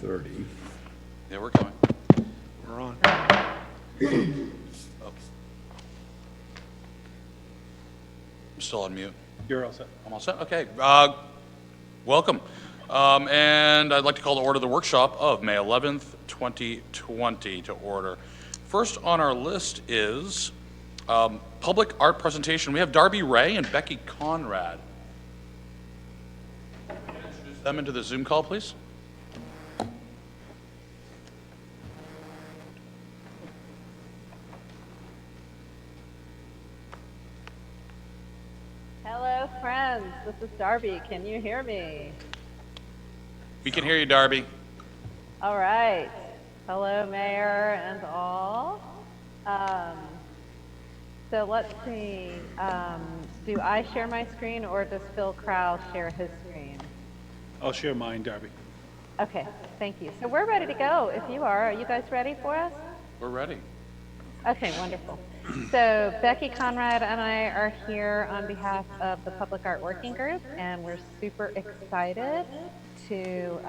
30. Yeah, we're going. We're on. Oh. I'm still on mute. You're all set. I'm all set? Okay. Welcome. And I'd like to call to order the workshop of May 11th, 2020 to order. First on our list is public art presentation. We have Darby Ray and Becky Conrad. Introduce them into the Zoom call, please. Hello, friends. This is Darby. Can you hear me? We can hear you, Darby. All right. Hello, Mayor and all. So let's see. Do I share my screen or does Phil Crowell share his screen? I'll share mine, Darby. Okay, thank you. So we're ready to go. If you are you guys ready for us? We're ready. Okay, wonderful. So Becky Conrad and I are here on behalf of the Public Art Working Group, and we're super excited to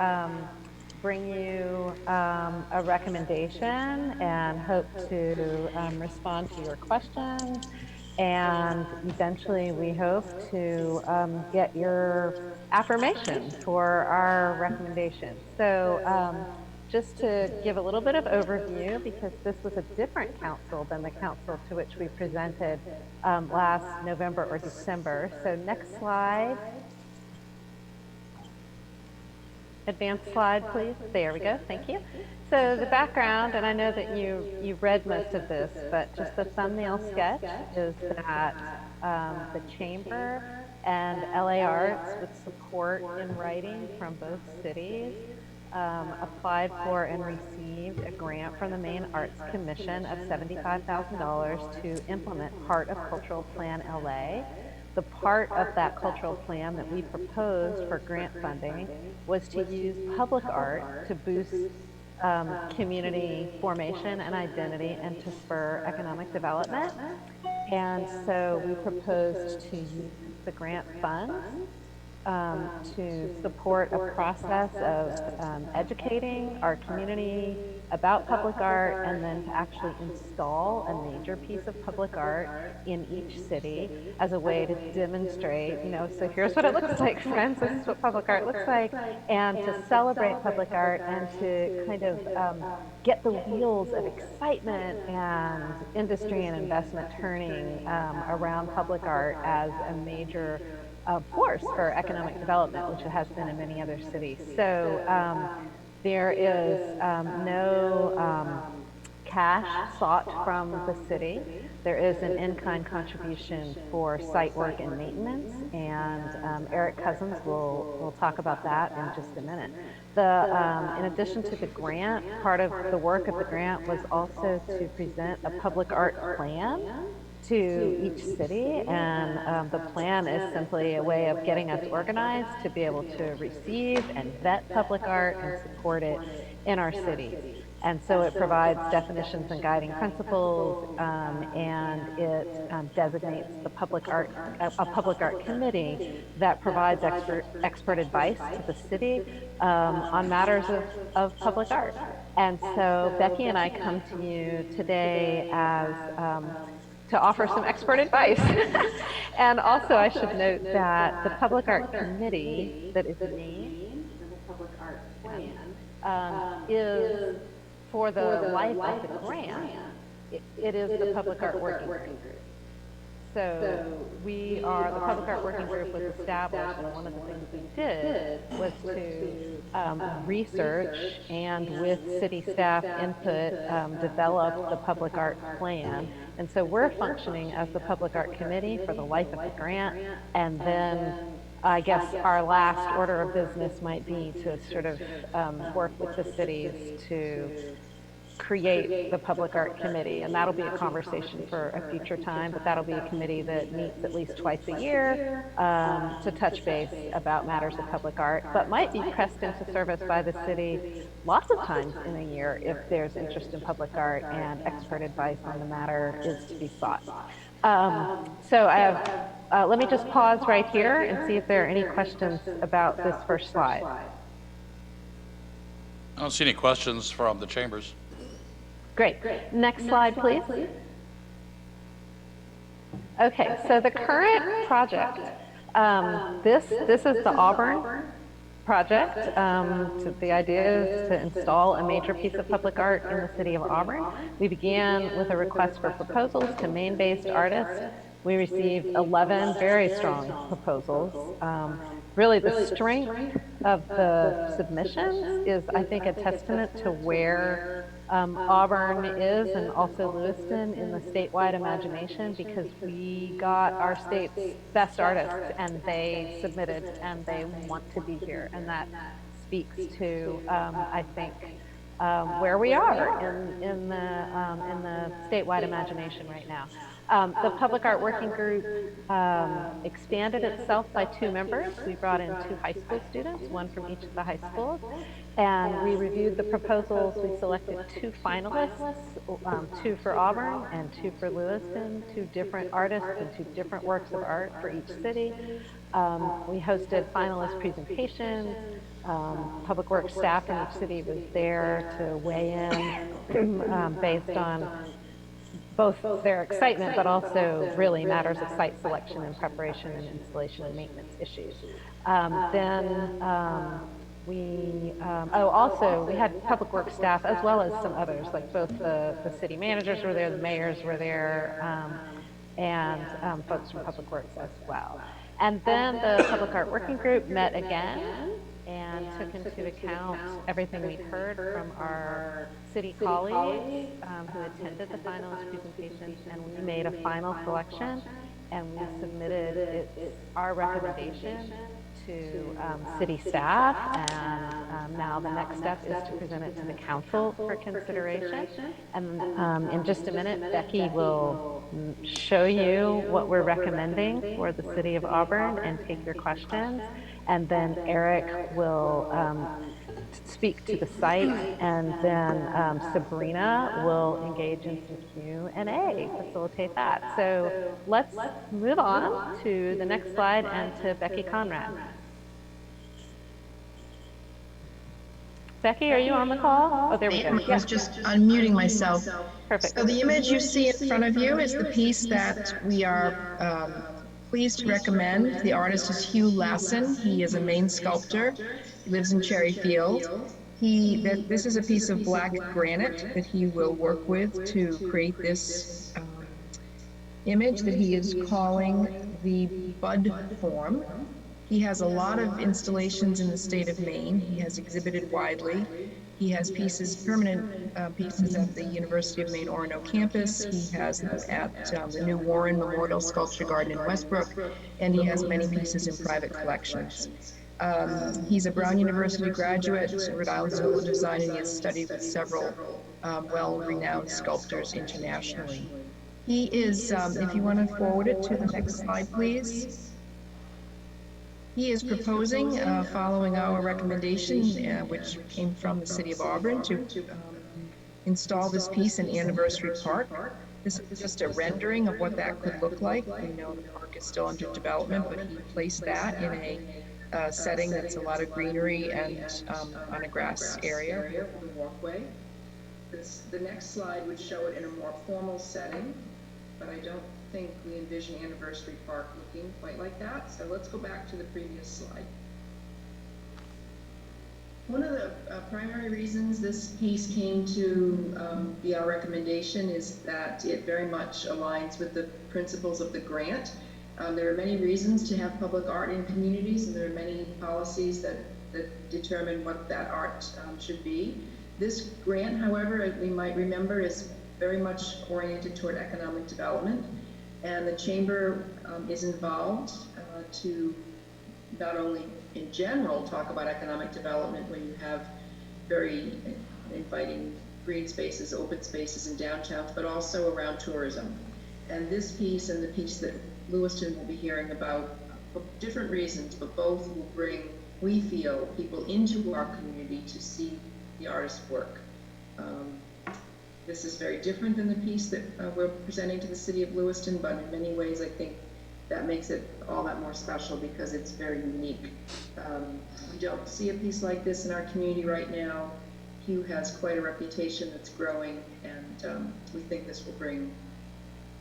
bring you a recommendation and hope to respond to your questions. And eventually we hope to get your affirmation for our recommendation. So just to give a little bit of overview, because this was a different council than the council to which we presented last November or December. So next slide. Advanced slide, please. There we go. Thank you. So the background, and I know that you read most of this, but just the thumbnail sketch is that the Chamber and LA Arts, with support in writing from both cities, applied for and received a grant from the Maine Arts Commission of $75,000 to implement part of Cultural Plan LA. The part of that cultural plan that we proposed for grant funding was to use public art to boost community formation and identity and to spur economic development. And so we proposed to use the grant funds to support a process of educating our community about public art, and then to actually install a major piece of public art in each city as a way to demonstrate, so here's what it looks like, friends, this is what public art looks like, and to celebrate public art and to kind of get the wheels of excitement and industry and investment turning around public art as a major force for economic development, which it has been in many other cities. So there is no cash sought from the city. There is an in-kind contribution for site work and maintenance, and Eric Cousins will talk about that in just a minute. In addition to the grant, part of the work of the grant was also to present a public art plan to each city, and the plan is simply a way of getting us organized to be able to receive and vet public art and support it in our cities. And so it provides definitions and guiding principles, and it designates a public art committee that provides expert advice to the city on matters of public art. And so Becky and I come to you today as to offer some expert advice. And also I should note that the Public Art Committee that is named in the Public Art Plan is, for the life of the grant, it is the Public Art Working Group. So the Public Art Working Group was established, and one of the things we did was to research and with city staff input develop the Public Art Plan. And so we're functioning as the Public Art Committee for the life of the grant, and then I guess our last order of business might be to sort of work with the cities to create the Public Art Committee, and that'll be a conversation for a future time, but that'll be a committee that meets at least twice a year to touch base about matters of public art, but might be pressed into service by the city lots of times in a year if there's interest in public art and expert advice on the matter is to be sought. So I have, let me just pause right here and see if there are any questions about this first slide. I don't see any questions from the chambers. Great. Next slide, please. Okay, so the current project, this is the Auburn project. So the idea is to install a major piece of public art in the city of Auburn. We began with a request for proposals to Maine-based artists. We received 11 very strong proposals. Really, the strength of the submissions is, I think, a testament to where Auburn is, and also Lewiston, in the statewide imagination, because we got our state's best artists and they submitted and they want to be here. And that speaks to, I think, where we are in the statewide imagination right now. The Public Art Working Group expanded itself by 2 members. We brought in 2 high school students, 1 from each of the high schools, and we reviewed the proposals. We selected 2 finalists, 2 for Auburn and 2 for Lewiston, 2 different artists and 2 different works of art for each city. We hosted finalist presentations. Public Works staff in each city was there to weigh in based on both their excitement, but also really matters of site selection and preparation and installation and maintenance issues. Also we had Public Works staff as well as some others, like both the city managers were there, the mayors were there, and folks from Public Works as well. And then the Public Art Working Group met again and took into account everything we'd heard from our city colleagues who attended the finalist presentations, and we made a final selection, and we submitted our recommendation to city staff, and now the next step is to present it to the council for consideration. And in just a minute, Becky will show you what we're recommending for the city of Auburn and take your questions. And then Eric will speak to the site, and then Sabrina will engage in some Q&A, facilitate that. So let's move on to the next slide and to Becky Conrad. Becky, are you on the call? Oh, there we go. I was just unmuting myself. Perfect. So the image you see in front of you is the piece that we are pleased to recommend. The artist is Hugh Lassen. He is a Maine sculptor. He lives in Cherryfield. This is a piece of black granite that he will work with to create this image that he is calling the Bud Form. He has a lot of installations in the state of Maine. He has exhibited widely. He has permanent pieces at the University of Maine Orono campus. He has them at the New Warren Memorial Sculpture Garden in Westbrook, and he has many pieces in private collections. He's a Brown University graduate, Rhode Island School of Design, and he has studied with several well-renowned sculptors internationally. He is, if you want to forward it to the next slide, please. He is proposing, following our recommendation, which came from the City of Auburn, to install this piece in Anniversary Park. This is just a rendering of what that could look like. We know the park is still under development, but he placed that in a setting that's a lot of greenery and on a grass area here for the walkway. The next slide would show it in a more formal setting, but I don't think we envision Anniversary Park looking quite like that. So let's go back to the previous slide. One of the primary reasons this piece came to be our recommendation is that it very much aligns with the principles of the grant. There are many reasons to have public art in communities, and there are many policies that determine what that art should be. This grant, however, as we might remember, is very much oriented toward economic development. And the Chamber is involved to not only in general talk about economic development when you have very inviting green spaces, open spaces in downtowns, but also around tourism. And this piece and the piece that Lewiston will be hearing about, for different reasons, but both will bring, we feel, people into our community to see the artist's work. This is very different than the piece that we're presenting to the City of Lewiston, but in many ways I think that makes it all that more special because it's very unique. We don't see a piece like this in our community right now, Hugh has quite a reputation that's growing, and we think this will bring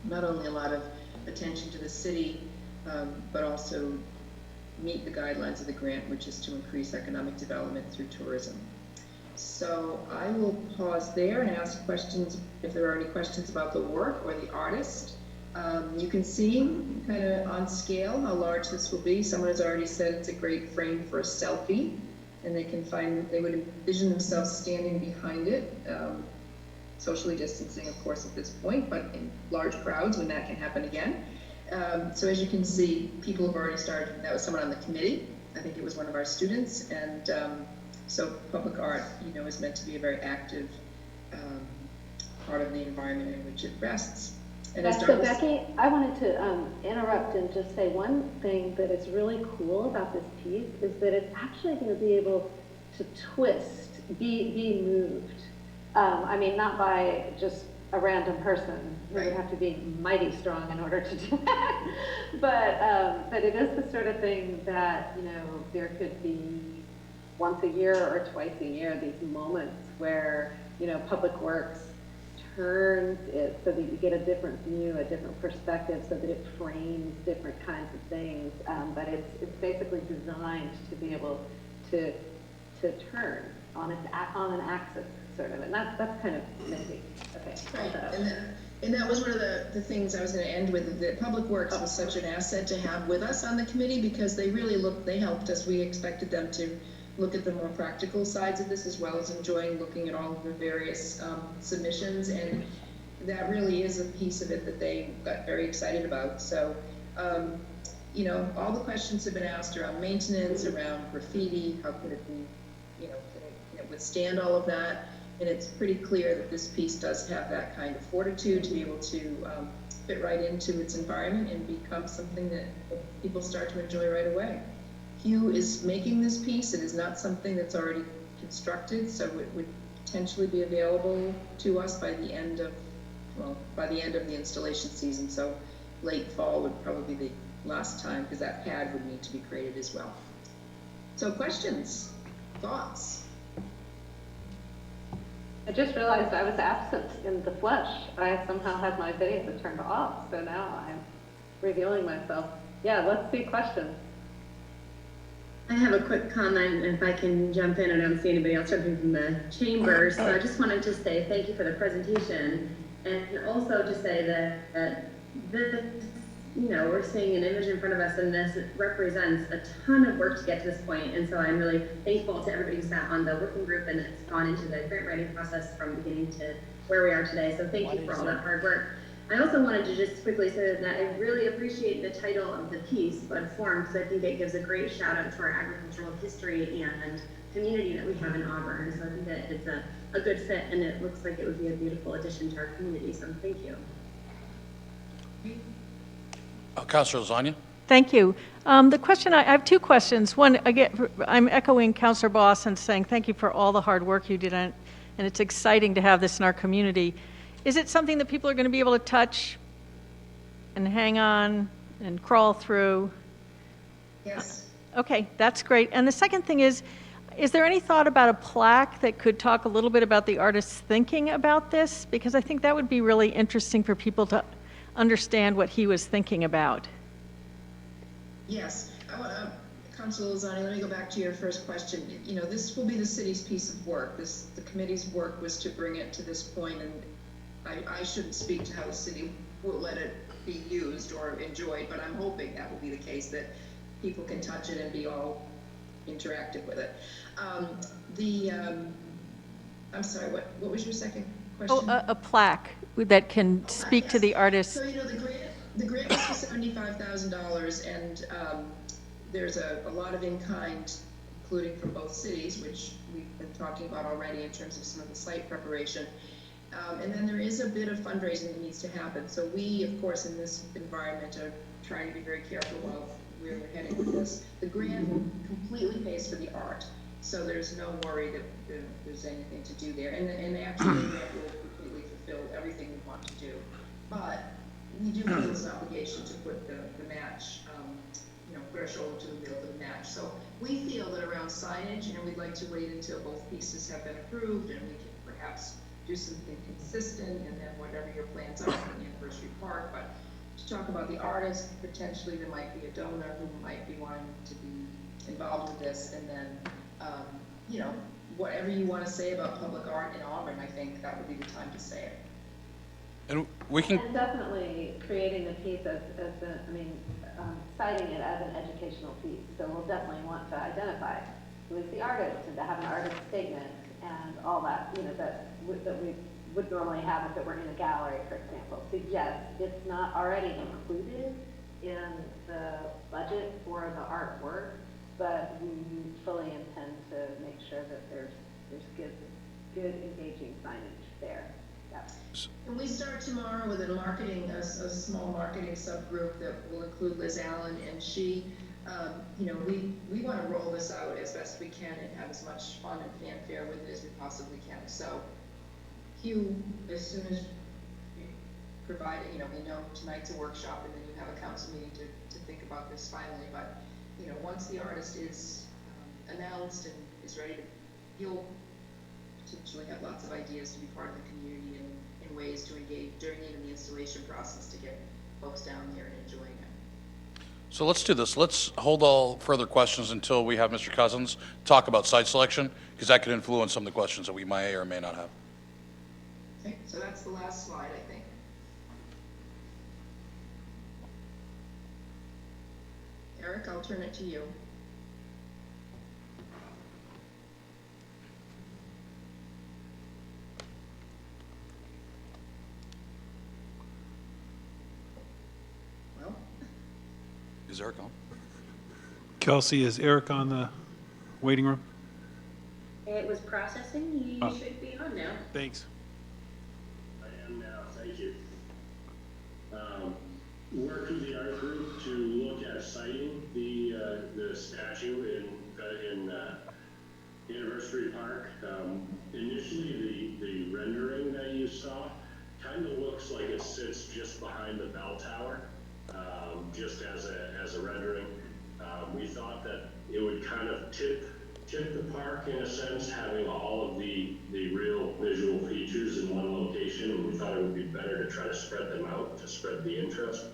not only a lot of attention to the city, but also meet the guidelines of the grant, which is to increase economic development through tourism. So I will pause there and ask questions if there are any questions about the work or the artist. You can see kind of on scale how large this will be. Someone has already said it's a great frame for a selfie, and they would envision themselves standing behind it, socially distancing, of course, at this point, but in large crowds when that can happen again. So as you can see, people have already started. That was someone on the committee. I think it was one of our students, and so public art, is meant to be a very active part of the environment in which it rests. And so Becky, I wanted to interrupt and just say one thing that is really cool about this piece is that it's actually going to be able to twist, be moved. I mean, not by just a random person. You would have to be mighty strong in order to do that. But it is the sort of thing that, there could be once a year or twice a year, these moments where, Public Works turns it so that you get a different view, a different perspective, so that it frames different kinds of things. But it's basically designed to be able to turn on an axis, sort of, and that's kind of nifty. Okay. Right. And that was one of the things I was going to end with. That Public Works was such an asset to have with us on the committee, because they helped us. We expected them to look at the more practical sides of this, as well as enjoying looking at all of the various submissions, and that really is a piece of it that they got very excited about. So, all the questions have been asked around maintenance, around graffiti, how could it be, can it withstand all of that? And it's pretty clear that this piece does have that kind of fortitude to be able to fit right into its environment and become something that people start to enjoy right away. Hugh is making this piece. It is not something that's already constructed, so it would potentially be available to us by the end of the installation season. So late fall would probably be the last time, because that pad would need to be created as well. So questions, thoughts? I just realized I was absent in the flesh. I somehow had my video turned off, so now I'm revealing myself. Yeah, let's see questions. I have a quick comment, if I can jump in. I don't see anybody else jumping from the chamber, so I just wanted to say thank you for the presentation, and also to say that this, we're seeing an image in front of us, and this represents a ton of work to get to this point, and so I'm really thankful to everybody who sat on the working group and that's gone into the grant writing process from beginning to where we are today, so thank you for all that hard work. I also wanted to just quickly say that I really appreciate the title of the piece, Bud Form, because I think it gives a great shout out to our agricultural history and community that we have in Auburn. So I think that it's a good fit, and it looks like it would be a beautiful addition to our community. So thank you. Councilor Lasagna? Thank you. The question, I have two questions. One, I'm echoing Councilor Boss and saying thank you for all the hard work you did, and it's exciting to have this in our community. Is it something that people are going to be able to touch and hang on and crawl through? Yes. Okay, that's great. And the second thing is there any thought about a plaque that could talk a little bit about the artist's thinking about this? Because I think that would be really interesting for people to understand what he was thinking about. Yes. Councilor Lozani, let me go back to your first question. This will be the city's piece of work. The committee's work was to bring it to this point, and I shouldn't speak to how the city will let it be used or enjoyed, but I'm hoping that will be the case, that people can touch it and be all interactive with it. I'm sorry, what was your second question? Oh, a plaque that can speak to the artist. So, the grant was for $75,000, and there's a lot of in-kind, including from both cities, which we've been talking about already in terms of some of the site preparation. And then there is a bit of fundraising that needs to happen. So we, of course, in this environment are trying to be very careful of where we're heading with this. The grant completely pays for the art, so there's no worry that there's anything to do there. And actually, the grant will completely fulfill everything we want to do. But we do feel this obligation to put the match threshold to be able to match. So we feel that around signage, we'd like to wait until both pieces have been approved, and we can perhaps do something consistent, and then whatever your plans are for the Anniversary Park. But to talk about the artist, potentially there might be a donor who might be wanting to be involved with this, and then, whatever you want to say about public art in Auburn, I think that would be the time to say it. And we can, And definitely creating the piece citing it as an educational piece. So we'll definitely want to identify who is the artist and to have an artist statement and all that, that we would normally have if it were in a gallery, for example. So yes, it's not already included in the budget for the artwork, but we fully intend to make sure that there's good engaging signage there. Yep. And we start tomorrow with a small marketing subgroup that will include Liz Allen, and she, we want to roll this out as best we can and have as much fun and fanfare with it as we possibly can. So, Hugh, as soon as you provide it, we know tonight's a workshop, and then you have a council meeting to think about this finally. But, once the artist is announced and is ready to, you'll potentially have lots of ideas to be part of the community and ways to engage during even the installation process to get folks down here and enjoying it. so let's do this. Let's hold all further questions until we have Mr. Cousins talk about site selection, because that could influence some of the questions that we may or may not have. Okay, so that's the last slide, I think. Eric, I'll turn it to you. Well, Is Eric on? Kelsey, is Eric on the waiting room? It was processing. You Oh. should be on now. Thanks. I am now, thank you. Worked with the art group to look at citing the statue in Anniversary Park. Initially, the rendering that you saw kind of looks like it sits just behind the bell tower, just as a rendering. We thought that it would kind of tip the park in a sense, having all of the real visual features in one location, and we thought it would be better to try to spread them out, to spread the interest.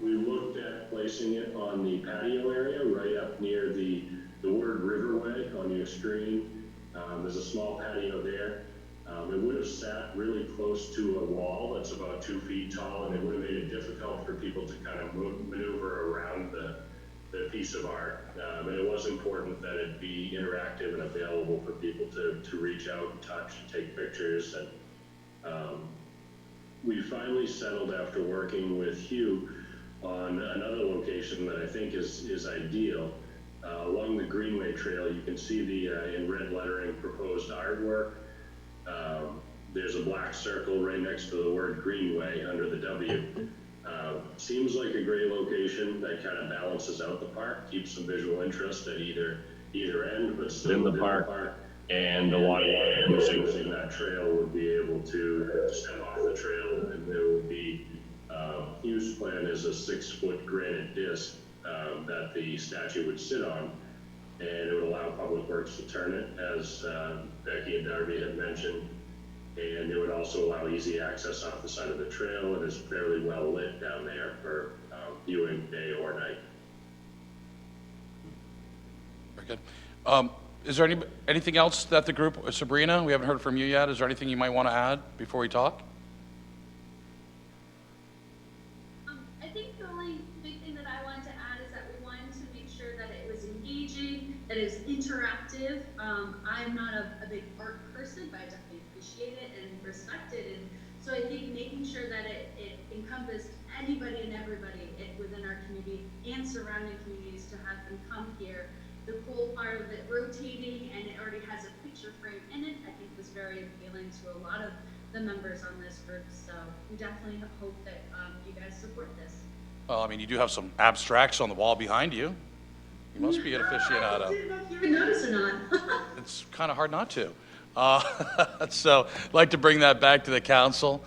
We looked at placing it on the patio area, right up near the word Riverway on your screen. There's a small patio there. It would have sat really close to a wall that's about 2 feet tall, and it would have made it difficult for people to kind of maneuver around the piece of art. And it was important that it be interactive and available for people to reach out and touch and take pictures. And we finally settled, after working with Hugh, on another location that I think is ideal. Along the Greenway Trail, you can see the in red lettering proposed artwork. There's a black circle right next to the word Greenway under the W. Seems like a great location that kind of balances out the park, keeps some visual interest at either end, but still in the park. And a lot of using that trail would be able to step off the trail, and there would be Hugh's plan is a 6-foot granite disc that the statue would sit on, and it would allow Public Works to turn it, as Becky and Darby had mentioned. And it would also allow easy access off the side of the trail, and is fairly well lit down there for viewing day or night. Very good. Is there anything else that the group, Sabrina, we haven't heard from you yet. Is there anything you might want to add before we talk? I think the only big thing that I wanted to add is that we wanted to make sure that it was engaging, that it was interactive. I'm not a big art person, but I definitely appreciate it and respect it. And so I think making sure that it encompassed anybody and everybody within our community and surrounding communities to have them come here. The cool part of it rotating, and it already has a picture frame in it, I think was very appealing to a lot of the members on this group. So we definitely hope that you guys support this. Well, I mean, you do have some abstracts on the wall behind you. You must be an aficionado. I didn't know if you would notice or not. It's kind of hard not to. So I'd like to bring that back to the council.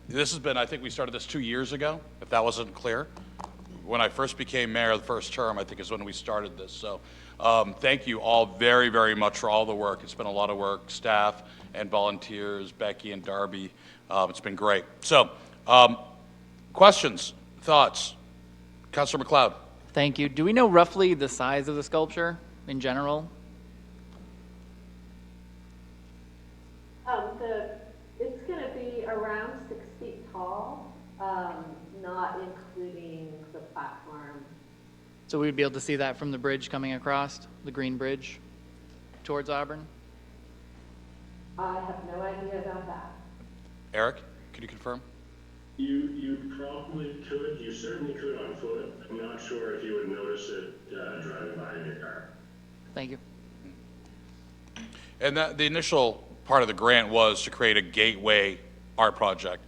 This has been, I think we started this 2 years ago, if that wasn't clear. when I first became mayor, the first term, I think is when we started this. So thank you all very, very much for all the work. It's been a lot of work, staff and volunteers, Becky and Darby. It's been great. So questions, thoughts? Councilor McLeod. Thank you. Do we know roughly the size of the sculpture in general? It's going to be around 6 feet tall, not including the platform. So we'd be able to see that from the bridge coming across, the green bridge towards Auburn? I have no idea about that. Eric, could you confirm? You probably could, you certainly could on foot. I'm not sure if you would notice it driving by in your car. Thank you. And the initial part of the grant was to create a gateway art project.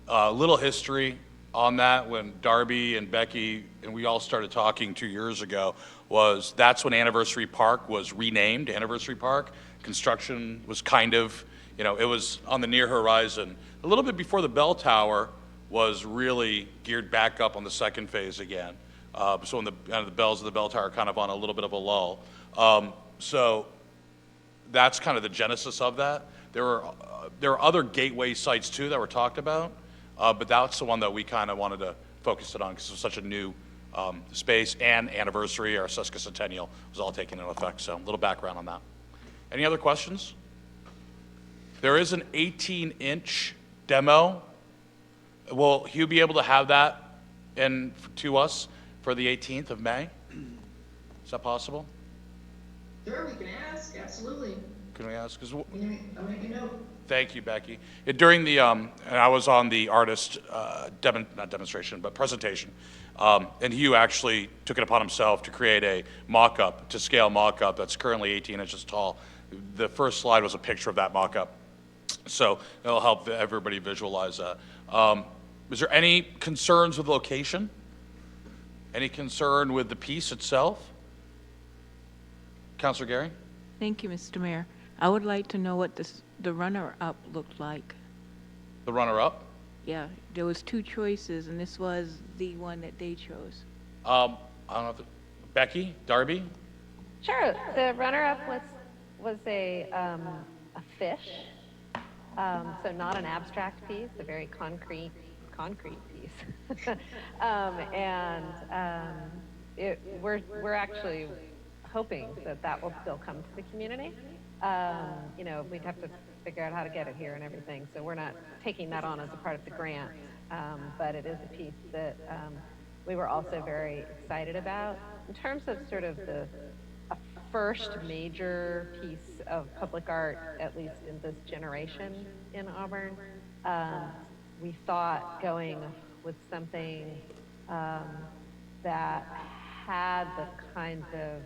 Little history on that, when Darby and Becky and we all started talking 2 years ago, was that's when Anniversary Park was renamed Anniversary Park. Construction was kind of, it was on the near horizon. A little bit before the bell tower was really geared back up on the second phase again. So when the bells of the bell tower kind of on a little bit of a lull. So that's kind of the genesis of that. There were other gateway sites too that were talked about, but that's the one that we kind of wanted to focus it on because it was such a new space, and anniversary, our sesquicentennial was all taken into effect. So a little background on that. Any other questions? There is an 18-inch demo. Will Hugh be able to have that to us for the 18th of May? Is that possible? Sure, we can ask, absolutely. Can we ask? I'll make a note. Thank you, Becky. During the, and I was on the artist, not demonstration, but presentation. And Hugh actually took it upon himself to create a mock-up, to scale mock-up that's currently 18 inches tall. The first slide was a picture of that mock-up. So it'll help everybody visualize that. Is there any concerns with location? Any concern with the piece itself? Councilor Gary? Thank you, Mr. Mayor. I would like to know what the runner-up looked like. The runner-up? Yeah, there was 2 choices, and this was the one that they chose. I don't know if Becky, Darby? Sure. The runner-up was a fish, so not an abstract piece, a very concrete piece. We're actually hoping that will still come to the community. We'd have to figure out how to get it here and everything, so we're not taking that on as a part of the grant, but it is a piece that we were also very excited about. In terms of sort of a first major piece of public art, at least in this generation in Auburn, we thought going with something that had the kinds of,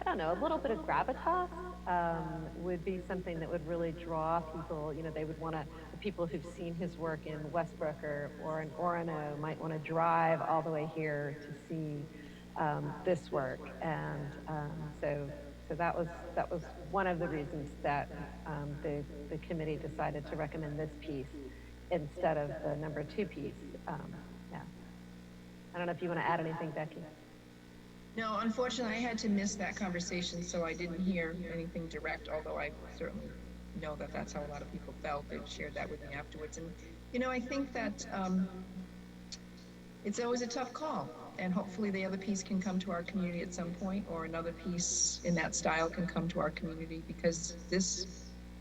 a little bit of gravitas would be something that would really draw people. They would want to, the people who've seen his work in Westbrook or in Orono might want to drive all the way here to see this work. And so that was one of the reasons that the committee decided to recommend this piece instead of the number 2 piece. Yeah. I don't know if you want to add anything, Becky. No, unfortunately, I had to miss that conversation, so I didn't hear anything direct, although I certainly know that that's how a lot of people felt. They've shared that with me afterwards. And, I think that it's always a tough call, and hopefully the other piece can come to our community at some point, or another piece in that style can come to our community, because this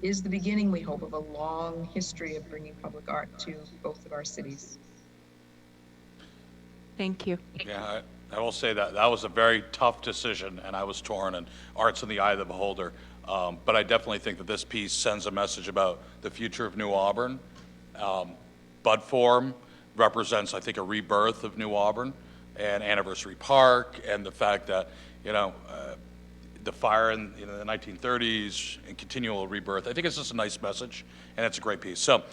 is the beginning, we hope, of a long history of bringing public art to both of our cities. Thank you. Yeah, I will say that was a very tough decision, and I was torn, and art's in the eye of the beholder. But I definitely think that this piece sends a message about the future of New Auburn. Bud Form represents, I think, a rebirth of New Auburn and Anniversary Park, and the fact that, the fire in the 1930s and continual rebirth. I think it's just a nice message, and it's a great piece. So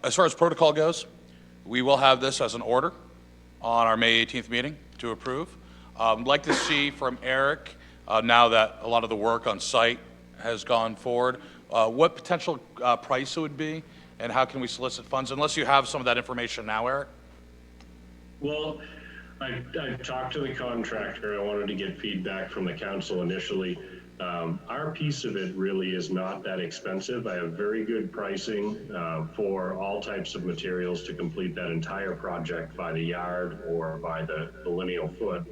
as far as protocol goes, we will have this as an order on our May 18th meeting to approve. I'd like to see from Eric, now that a lot of the work on site has gone forward, what potential price it would be, and how can we solicit funds, unless you have some of that information now, Eric? Well, I talked to the contractor. I wanted to get feedback from the council initially. Our piece of it really is not that expensive. I have very good pricing for all types of materials to complete that entire project by the yard or by the lineal foot.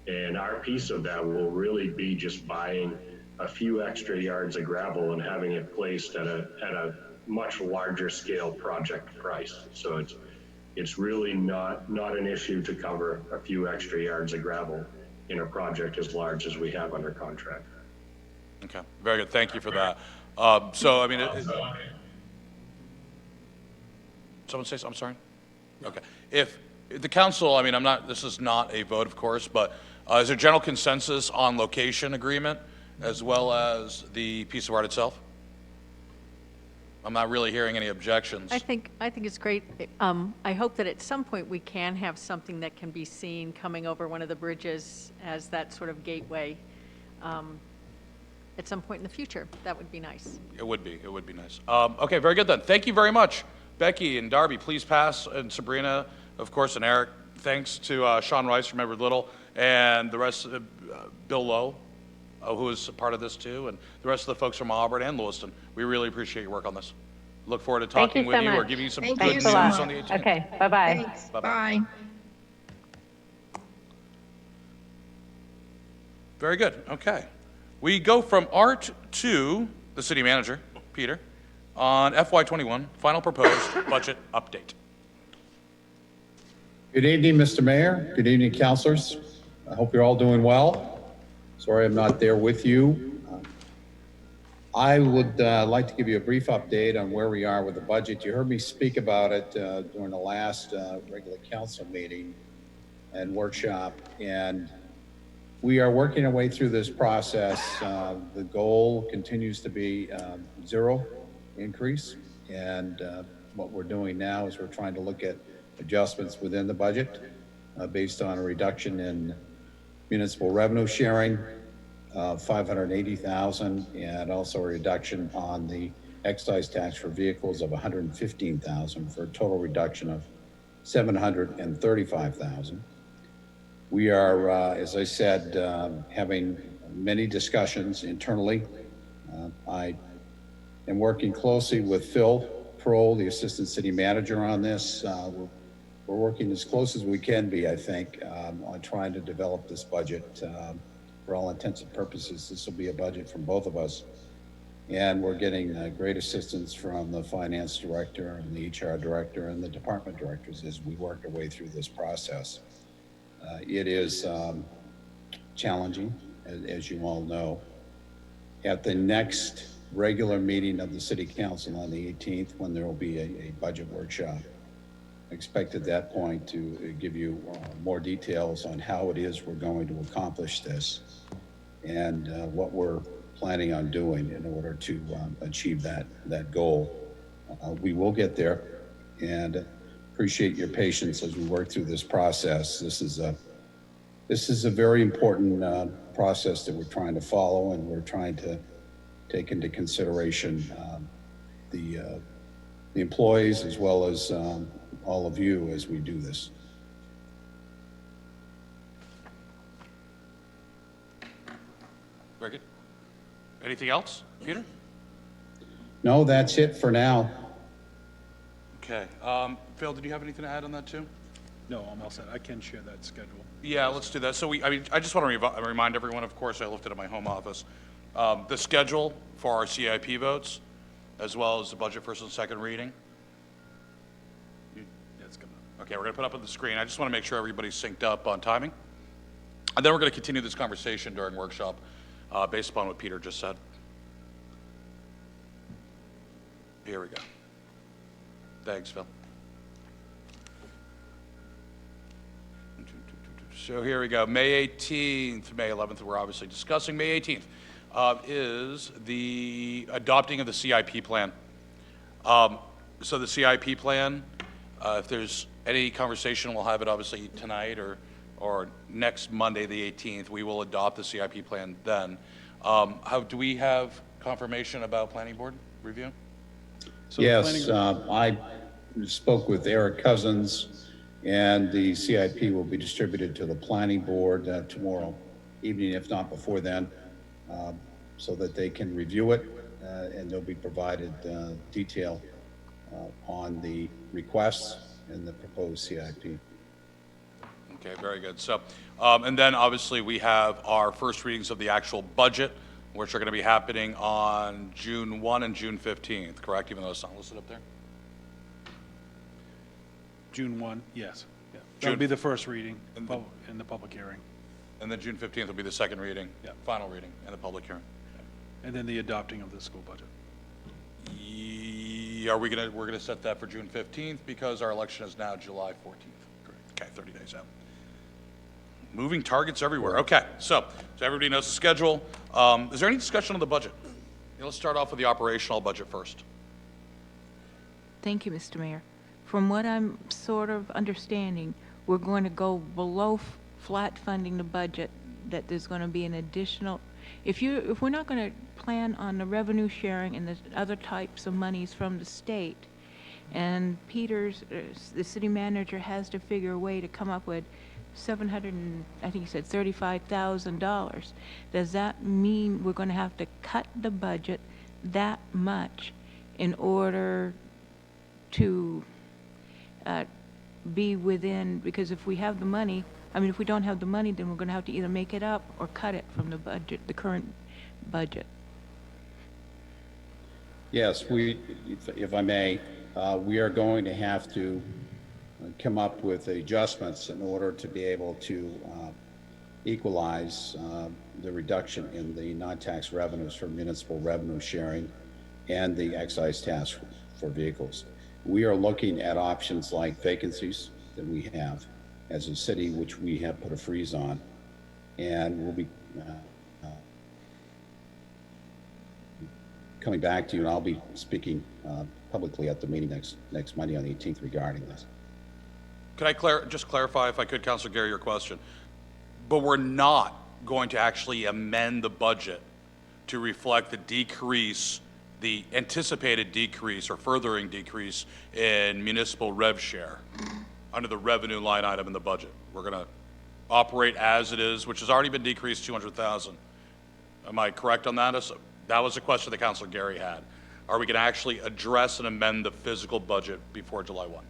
And our piece of that will really be just buying a few extra yards of gravel and having it placed at a much larger scale project price. So it's really not an issue to cover a few extra yards of gravel in a project as large as we have under contract. Okay, very good. Thank you for that. So, I mean, someone say something? I'm sorry? Okay. If the council, I mean, this is not a vote, of course, but is there general consensus on location agreement as well as the piece of art itself? I'm not really hearing any objections. I think it's great. I hope that at some point we can have something that can be seen coming over one of the bridges as that sort of gateway at some point in the future. That would be nice. It would be nice. Okay, very good then. Thank you very much. Becky and Darby, please pass, and Sabrina, of course, and Eric. Thanks to Sean Rice from Edward Little, and the rest of Bill Lowe, who is a part of this too, and the rest of the folks from Auburn and Lewiston. We really appreciate your work on this. Look forward to talking with you or giving you some good news on the 18th. Okay, bye-bye. Thanks. Bye. Very good. Okay. We go from art to the city manager, Peter, on FY21, final proposed budget update. Good evening, Mr. Mayor. Good evening, councilors. I hope you're all doing well. Sorry I'm not there with you. I would like to give you a brief update on where we are with the budget. You heard me speak about it during the last regular council meeting and workshop, and we are working our way through this process. The goal continues to be zero increase, and what we're doing now is we're trying to look at adjustments within the budget based on a reduction in municipal revenue sharing, 580,000, and also a reduction on the excise tax for vehicles of 115,000 for a total reduction of 735,000. We are, as I said, having many discussions internally. I am working closely with Phil Prohl, the Assistant City Manager, on this. We're working as close as we can be, I think, on trying to develop this budget. For all intents and purposes, this will be a budget from both of us. And we're getting great assistance from the finance director and the HR director and the department directors as we work our way through this process. It is challenging, as you all know. At the next regular meeting of the City Council on the 18th, when there will be a budget workshop, I expect at that point to give you more details on how it is we're going to accomplish this and what we're planning on doing in order to achieve that goal. We will get there, and appreciate your patience as we work through this process. This is a very important process that we're trying to follow, and we're trying to take into consideration the employees as well as all of you as we do this. Very good. Anything else, Peter? No, that's it for now. Okay. Phil, did you have anything to add on that too? No, I'm all set. I can share that schedule. Yeah, let's do that. So I just want to remind everyone, of course, I looked at it at my home office, the schedule for our CIP votes, as well as the budget first and second reading. That's good. Okay, we're going to put up on the screen. I just want to make sure everybody's synced up on timing. And then we're going to continue this conversation during workshop based upon what Peter just said. Here we go. Thanks, Phil. So here we go. May 18th, May 11th, we're obviously discussing. May 18th is the adopting of the CIP plan. So the CIP plan, if there's any conversation, we'll have it obviously tonight or next Monday, the 18th. We will adopt the CIP plan then. Do we have confirmation about planning board review? So yes, I spoke with Eric Cousins And the CIP will be distributed to the planning board tomorrow evening, if not before then, so that they can review it, and they'll be provided detail on the requests and the proposed CIP. Okay, very good. So, and then obviously we have our first readings of the actual budget, which are going to be happening on June 1 and June 15th, correct? Even though it's not listed up there? June 1, yes. Yeah. June- That'll be the first reading And in the public hearing. And then June 15th will be the second reading, Yeah. final reading, and the public hearing. And then the adopting of the school budget. We're gonna set that for June 15th because our election is now July 14th. Correct. Okay, 30 days out. Moving targets everywhere. Okay, so everybody knows the schedule. Is there any discussion on the budget? Let's start off with the operational budget first. Thank you, Mr. Mayor. From what I'm sort of understanding, we're going to go below flat funding the budget, that there's going to be an additional, if we're not going to plan on the revenue sharing and the other types of monies from the state, and Peters, the city manager, has to figure a way to come up with I think he said $35,000. Does that mean we're going to have to cut the budget that much in order to be within, because if we have the money, if we don't have the money, then we're going to have to either make it up or cut it from the budget, the current budget. Yes, if I may, we are going to have to come up with adjustments in order to be able to equalize the reduction in the non-tax revenues for municipal revenue sharing and the excise tax for vehicles. We are looking at options like vacancies that we have as a city, which we have put a freeze on, and we'll be coming back to you, and I'll be speaking publicly at the meeting next Monday on the 18th regarding this. Could I just clarify, if I could, Councilor Gary, your question? But we're not going to actually amend the budget to reflect the decrease, the anticipated decrease or furthering decrease in municipal rev share under the revenue line item in the budget. We're going to operate as it is, which has already been decreased 200,000. Am I correct on that? That was a question that Councilor Gary had. Are we going to actually address and amend the physical budget before July 1?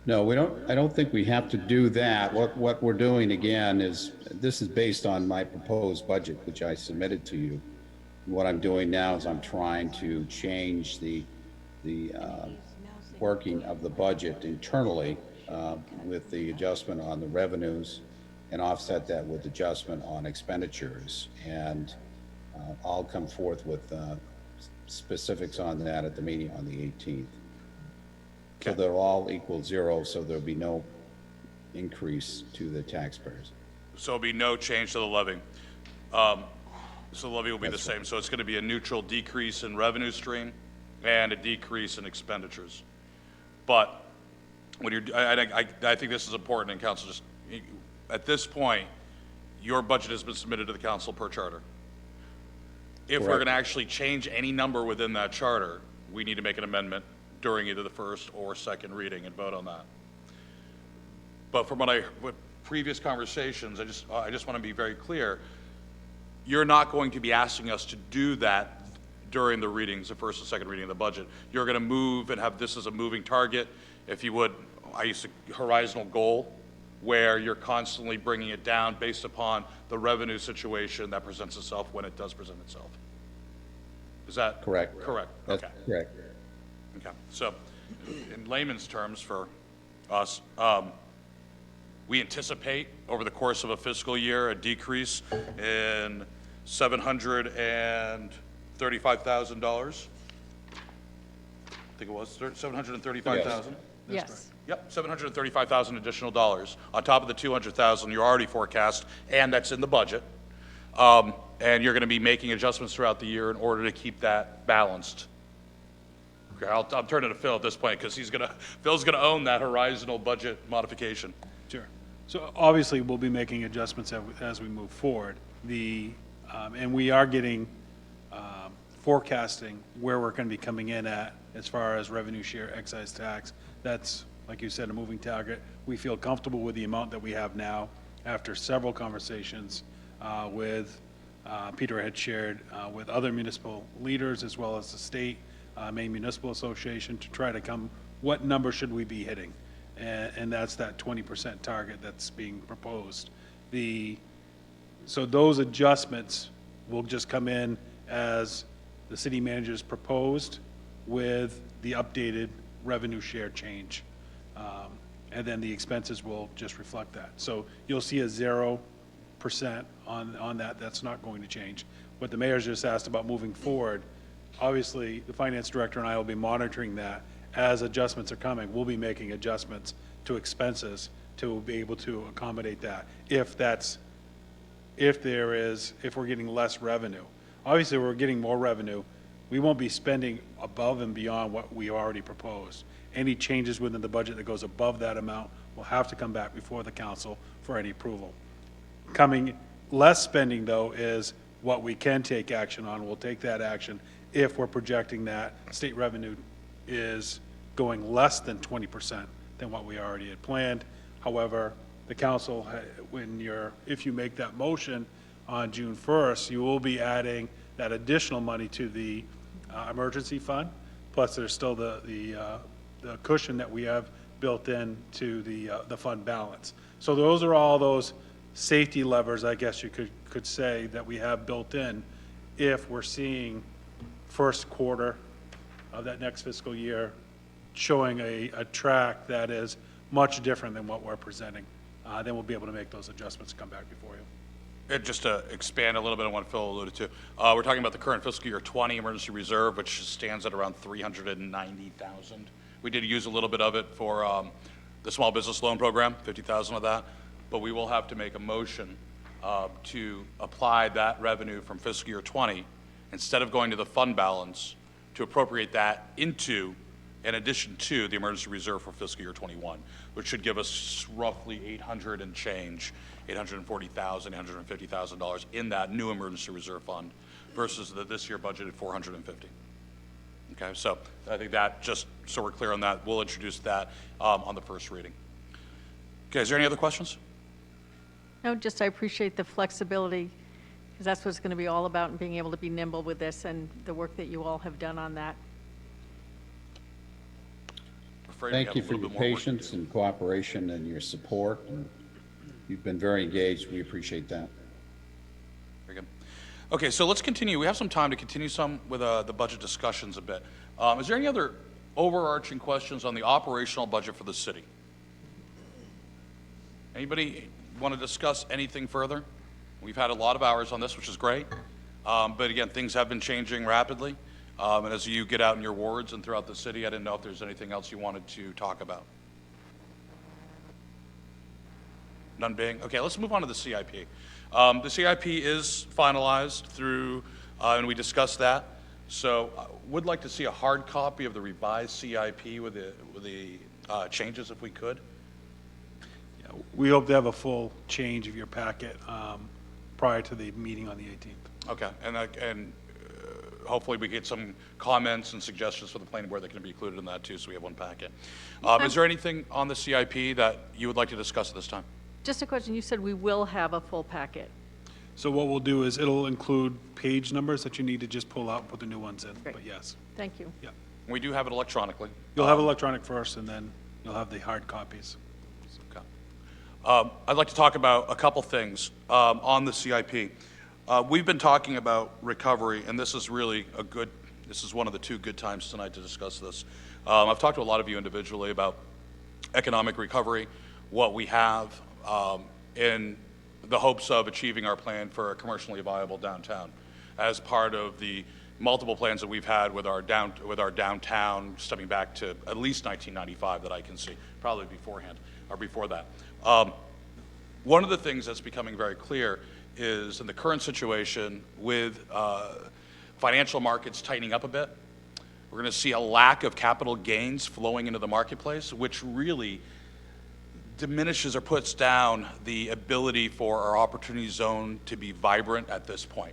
No, we don't. I don't think we have to do that. What we're doing again is, this is based on my proposed budget, which I submitted to you. What I'm doing now is I'm trying to change the working of the budget internally with the adjustment on the revenues, and offset that with adjustment on expenditures. And I'll come forth with specifics on that at the meeting on the 18th. So they'll all equal zero, so there'll be no increase to the taxpayers. So there'll be no change to the levy. So the levy will be the same. So it's going to be a neutral decrease in revenue stream and a decrease in expenditures. But when I think this is important, and Council, just at this point, your budget has been submitted to the Council per charter. If we're going to actually change any number within that charter, we need to make an amendment during either the first or second reading and vote on that. But from with previous conversations, I just want to be very clear. You're not going to be asking us to do that during the readings, the first and second reading of the budget. You're going to move and have this as a moving target, if you would, I used to horizontal goal, where you're constantly bringing it down based upon the revenue situation that presents itself when it does present itself. Is that correct? Correct. That's okay. Correct. Okay. So, in layman's terms for us, we anticipate over the course of a fiscal year a decrease in $735,000. I think it was $735,000. Yes. Yep, $735,000 additional dollars on top of the $200,000 you already forecast, and that's in the budget. And you're going to be making adjustments throughout the year in order to keep that balanced. Okay, I'll turn it to Phil at this point because Phil's going to own that horizontal budget modification. Sure. So obviously, we'll be making adjustments as we move forward. And we are getting forecasting where we're going to be coming in at as far as revenue share, excise tax. That's like you said, a moving target. We feel comfortable with the amount that we have now after several conversations with, Peter had shared with other municipal leaders as well as the state, Maine Municipal Association, to try to come, what number should we be hitting? And that's that 20% target that's being proposed. So those adjustments will just come in as the city manager's proposed with the updated revenue share change. And then the expenses will just reflect that. So you'll see a 0% on that. That's not going to change. What the mayor's just asked about moving forward, obviously, the finance director and I will be monitoring that. As adjustments are coming, we'll be making adjustments to expenses to be able to accommodate that. If we're getting less revenue. Obviously, we're getting more revenue. We won't be spending above and beyond what we already proposed. Any changes within the budget that goes above that amount will have to come back before the council for any approval. Coming less spending, though, is what we can take action on. We'll take that action if we're projecting that state revenue is going less than 20% than what we already had planned. However, the council, if you make that motion on June 1st, you will be adding that additional money to the emergency fund. Plus, there's still the cushion that we have built in to the fund balance. So those are all those safety levers, I guess you could say, that we have built in if we're seeing first quarter of that next fiscal year showing a track that is much different than what we're presenting. Then we'll be able to make those adjustments and come back before you. And just to expand a little bit on what Phil alluded to, we're talking about the current fiscal year 20 emergency reserve, which stands at around $390,000. We did use a little bit of it for the small business loan program, 50,000 of that, but we will have to make a motion to apply that revenue from fiscal year 20, instead of going to the fund balance, to appropriate that into, in addition to, the emergency reserve for fiscal year 21, which should give us roughly 800 and change, $840,000, $850,000 in that new emergency reserve fund versus the this year budgeted $450,000. Okay, so I think that, just so we're clear on that, we'll introduce that on the first reading. Okay, is there any other questions? No, just I appreciate the flexibility, because that's what it's going to be all about, and being able to be nimble with this and the work that you all have done on that. Thank you for your patience and cooperation and your support. And you've been very engaged. We appreciate that. Very good. Okay, so let's continue. We have some time to continue some with the budget discussions a bit. Is there any other overarching questions on the operational budget for the city? Anybody want to discuss anything further? We've had a lot of hours on this, which is great. But again, things have been changing rapidly. And as you get out in your wards and throughout the city, I didn't know if there's anything else you wanted to talk about. None being? Okay, let's move on to the CIP. The CIP is finalized through, and we discussed that. So I would like to see a hard copy of the revised CIP with the changes if we could. Yeah, we hope to have a full change of your packet prior to the meeting on the 18th. Okay, and hopefully we get some comments and suggestions for the planning board that can be included in that too, so we have one packet. Is there anything on the CIP that you would like to discuss at this time? Just a question, you said we will have a full packet. So what we'll do is it'll include page numbers that you need to just pull out and put the new ones in, Great. but yes. Thank you. Yeah. We do have it electronically. You'll have electronic first and then you'll have the hard copies. Okay. I'd like to talk about a couple things on the CIP. We've been talking about recovery, and this is really this is one of the two good times tonight to discuss this. I've talked to a lot of you individually about economic recovery, what we have, in the hopes of achieving our plan for a commercially viable downtown as part of the multiple plans that we've had with our downtown, stepping back to at least 1995 that I can see, probably beforehand or before that. One of the things that's becoming very clear is in the current situation with financial markets tightening up a bit, we're going to see a lack of capital gains flowing into the marketplace, which really diminishes or puts down the ability for our opportunity zone to be vibrant at this point.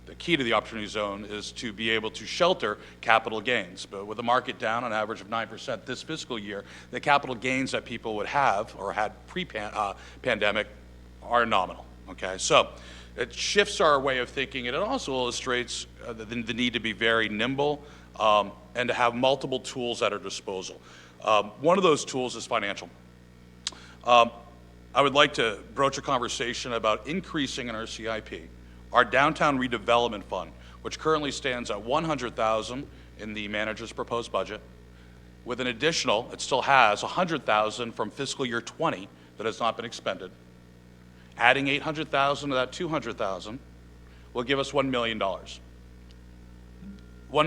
the key to the opportunity zone is to be able to shelter capital gains. But with the market down on average of 9% this fiscal year, the capital gains that people would have or had pre-pandemic are nominal, okay? So it shifts our way of thinking, and it also illustrates the need to be very nimble and to have multiple tools at our disposal. One of those tools is financial. I would like to broach a conversation about increasing in our CIP, our downtown redevelopment fund, which currently stands at $100,000 in the manager's proposed budget, with an additional, it still has $100,000 from fiscal year 20 that has not been expended. Adding $800,000 to that $200,000 will give us $1 million. $1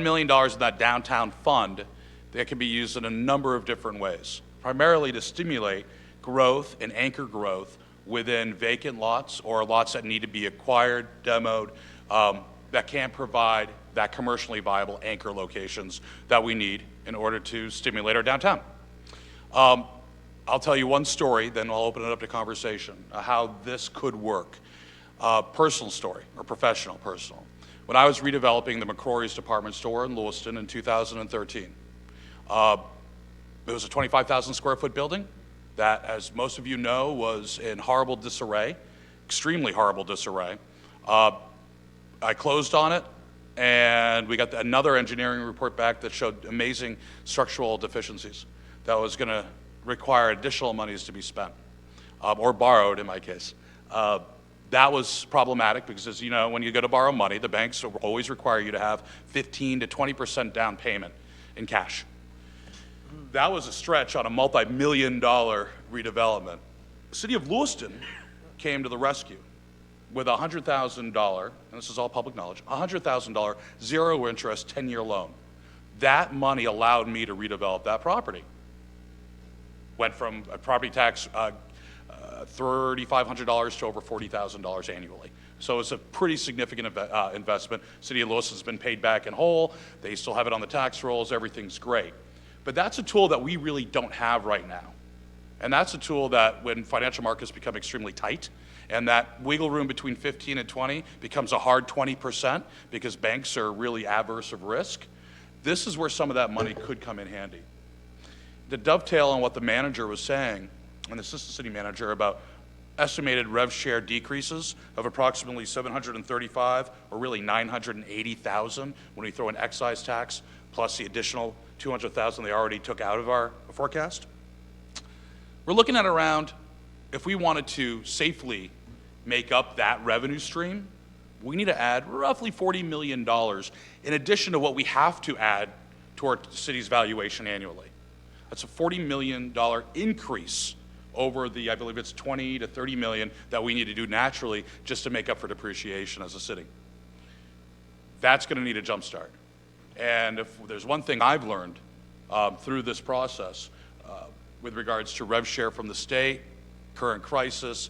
million in that downtown fund that can be used in a number of different ways, primarily to stimulate growth and anchor growth within vacant lots or lots that need to be acquired, demoed, that can't provide that commercially viable anchor locations that we need in order to stimulate our downtown. I'll tell you one story, then I'll open it up to conversation, how this could work. Personal story, or professional, personal. When I was redeveloping the McCrory's department store in Lewiston in 2013, it was a 25,000 square foot building that, as most of you know, was in horrible disarray, extremely horrible disarray. I closed on it, and we got another engineering report back that showed amazing structural deficiencies that was going to require additional monies to be spent, or borrowed in my case. That was problematic because, as you know, when you go to borrow money, the banks always require you to have 15 to 20% down payment in cash. That was a stretch on a multi-million-dollar redevelopment. The city of Lewiston came to the rescue with a $100,000, and this is all public knowledge, $100,000 zero interest 10-year loan. That money allowed me to redevelop that property. Went from a property tax $3,500 to over $40,000 annually. So it's a pretty significant investment. City of Lewiston's been paid back in whole. They still have it on the tax rolls. Everything's great. But that's a tool that we really don't have right now. And that's a tool that when financial markets become extremely tight and that wiggle room between 15 and 20 becomes a hard 20% because banks are really adverse of risk, this is where some of that money could come in handy. To dovetail on what the manager was saying, and the assistant city manager, about estimated rev share decreases of approximately 735 or really 980,000 when we throw in excise tax plus the additional 200,000 they already took out of our forecast. We're looking at around, if we wanted to safely make up that revenue stream, we need to add roughly $40 million in addition to what we have to add to our city's valuation annually. That's a $40 million increase over the, I believe it's 20 to 30 million that we need to do naturally just to make up for depreciation as a city. That's going to need a jump start. And if there's one thing I've learned through this process with regards to rev share from the state, current crisis,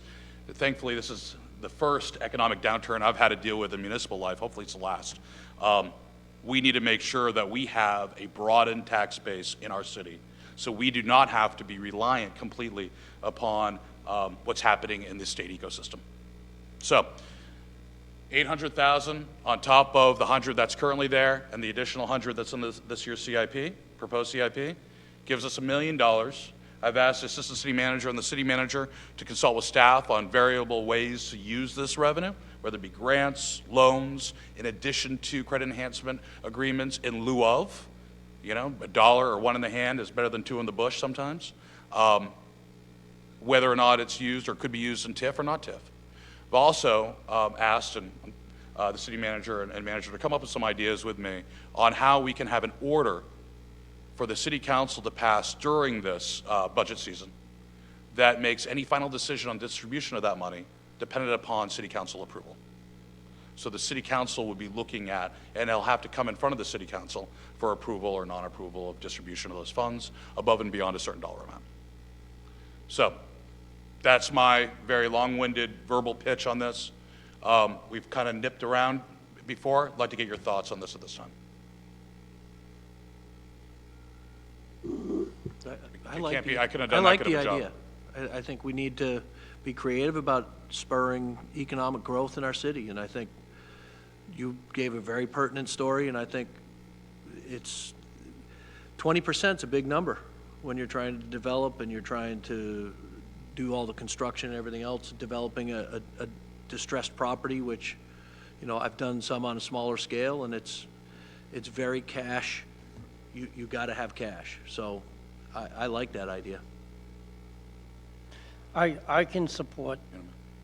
thankfully this is the first economic downturn I've had to deal with in municipal life. Hopefully it's the last. We need to make sure that we have a broadened tax base in our city so we do not have to be reliant completely upon what's happening in the state ecosystem. So 800,000 on top of the 100 that's currently there and the additional 100 that's in this year's CIP, proposed CIP, gives us $1 million. I've asked the assistant city manager and the city manager to consult with staff on variable ways to use this revenue, whether it be grants, loans, in addition to credit enhancement agreements in lieu of. You know, $1 or one in the hand is better than two in the bush sometimes. Whether or not it's used or could be used in TIF or not TIF. I've also asked the city manager and manager to come up with some ideas with me on how we can have an order for the city council to pass during this budget season that makes any final decision on distribution of that money dependent upon city council approval. So the city council would be looking at, and they'll have to come in front of the city council for approval or non-approval of distribution of those funds above and beyond a certain dollar amount. So that's my very long-winded verbal pitch on this. We've kind of nipped around before. I'd like to get your thoughts on this at this time. I like the idea. I think we need to be creative about spurring economic growth in our city, and I think you gave a very pertinent story, and I think it's 20% is a big number when you're trying to develop and you're trying to do all the construction and everything else, developing a distressed property, which, you know, I've done some on a smaller scale, and it's very cash. You got to have cash. So I like that idea. I can support,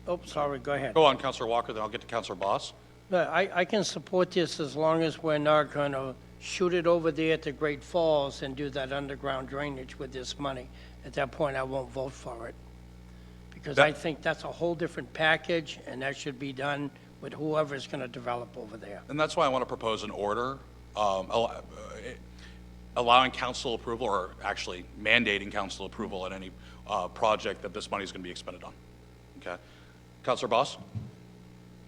oh, sorry, go ahead. Go on, Councilor Walker, then I'll get to Councilor Boss. No, I can support this as long as we're not going to shoot it over there to Great Falls and do that underground drainage with this money. At that point, I won't vote for it. Because I think that's a whole different package, and that should be done with whoever's going to develop over there. And that's why I want to propose an order allowing council approval, or actually mandating council approval on any project that this money is going to be expended on. Okay. Councilor Boss?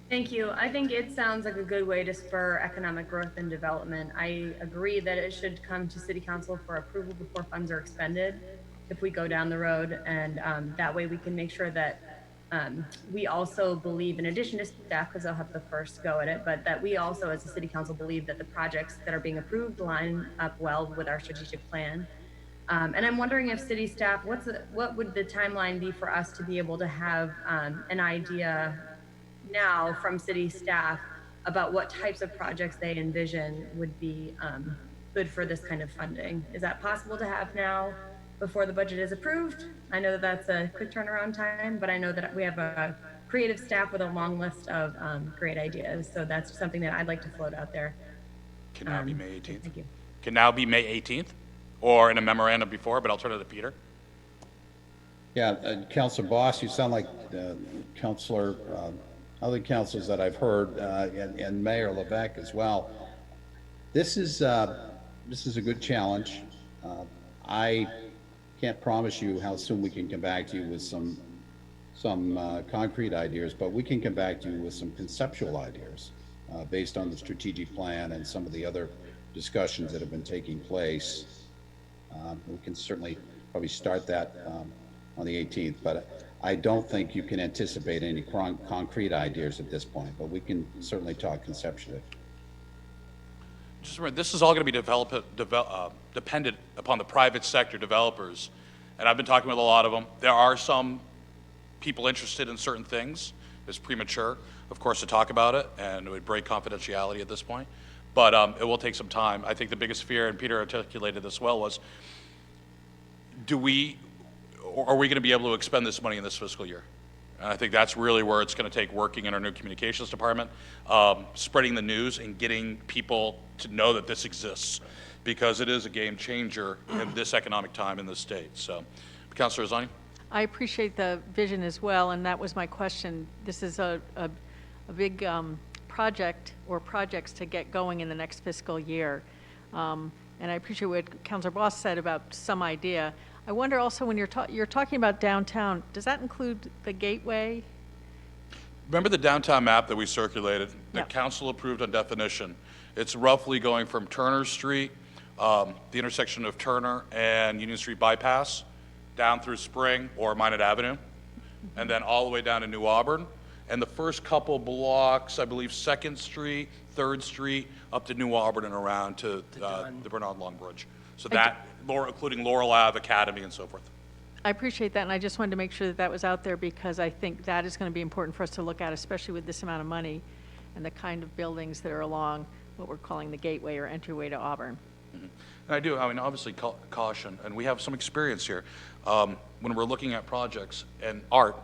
Thank you. I think it sounds like a good way to spur economic growth and development. I agree that it should come to City Council for approval before funds are expended if we go down the road, and that way we can make sure that we also believe, in addition to staff, because they'll have the first go at it, but that we also as a City Council believe that the projects that are being approved line up well with our strategic plan. And I'm wondering if city staff, what would the timeline be for us to be able to have an idea now from city staff about what types of projects they envision would be good for this kind of funding? Is that possible to have now before the budget is approved? I know that that's a quick turnaround time, but I know that we have a creative staff with a long list of great ideas. So that's something that I'd like to float out there. Can now be May 18th. Thank you. Can now be May 18th, or in a memorandum before, but I'll turn it to Peter. Yeah, Councilor Boss, you sound like Councilor, other councilors that I've heard, and Mayor Levesque as well. This is a good challenge. I can't promise you how soon we can come back to you with some concrete ideas, but we can come back to you with some conceptual ideas based on the strategic plan and some of the other discussions that have been taking place. We can certainly probably start that on the 18th, but I don't think you can anticipate any concrete ideas at this point, but we can certainly talk conceptually. Just remember, this is all going to be dependent upon the private sector developers, and I've been talking with a lot of them. There are some people interested in certain things. It's premature, of course, to talk about it, and it would break confidentiality at this point, but it will take some time. I think the biggest fear, and Peter articulated this well, was are we going to be able to expend this money in this fiscal year? And I think that's really where it's going to take working in our new communications department, spreading the news and getting people to know that this exists, because it is a game changer in this economic time in the state. So, Councilor Azzani? I appreciate the vision as well, and that was my question. This is a big project or projects to get going in the next fiscal year. And I appreciate what Councilor Boss said about some idea. I wonder also, when you're talking about downtown, does that include the gateway? Remember the downtown map that we circulated, that Yep. council approved on definition? It's roughly going from Turner Street, the intersection of Turner and Union Street bypass, down through Spring or Minot Avenue, and then all the way down to New Auburn. And the first couple blocks, I believe 2nd Street, 3rd Street, up to New Auburn and around to the Bernard Long Bridge. So that, including Laurel Ave, Academy, and so forth. I appreciate that, and I just wanted to make sure that that was out there, because I think that is going to be important for us to look at, especially with this amount of money and the kind of buildings that are along what we're calling the gateway or entryway to Auburn. Mm-hmm. And I do, I mean, obviously caution, and we have some experience here. When we're looking at projects and art,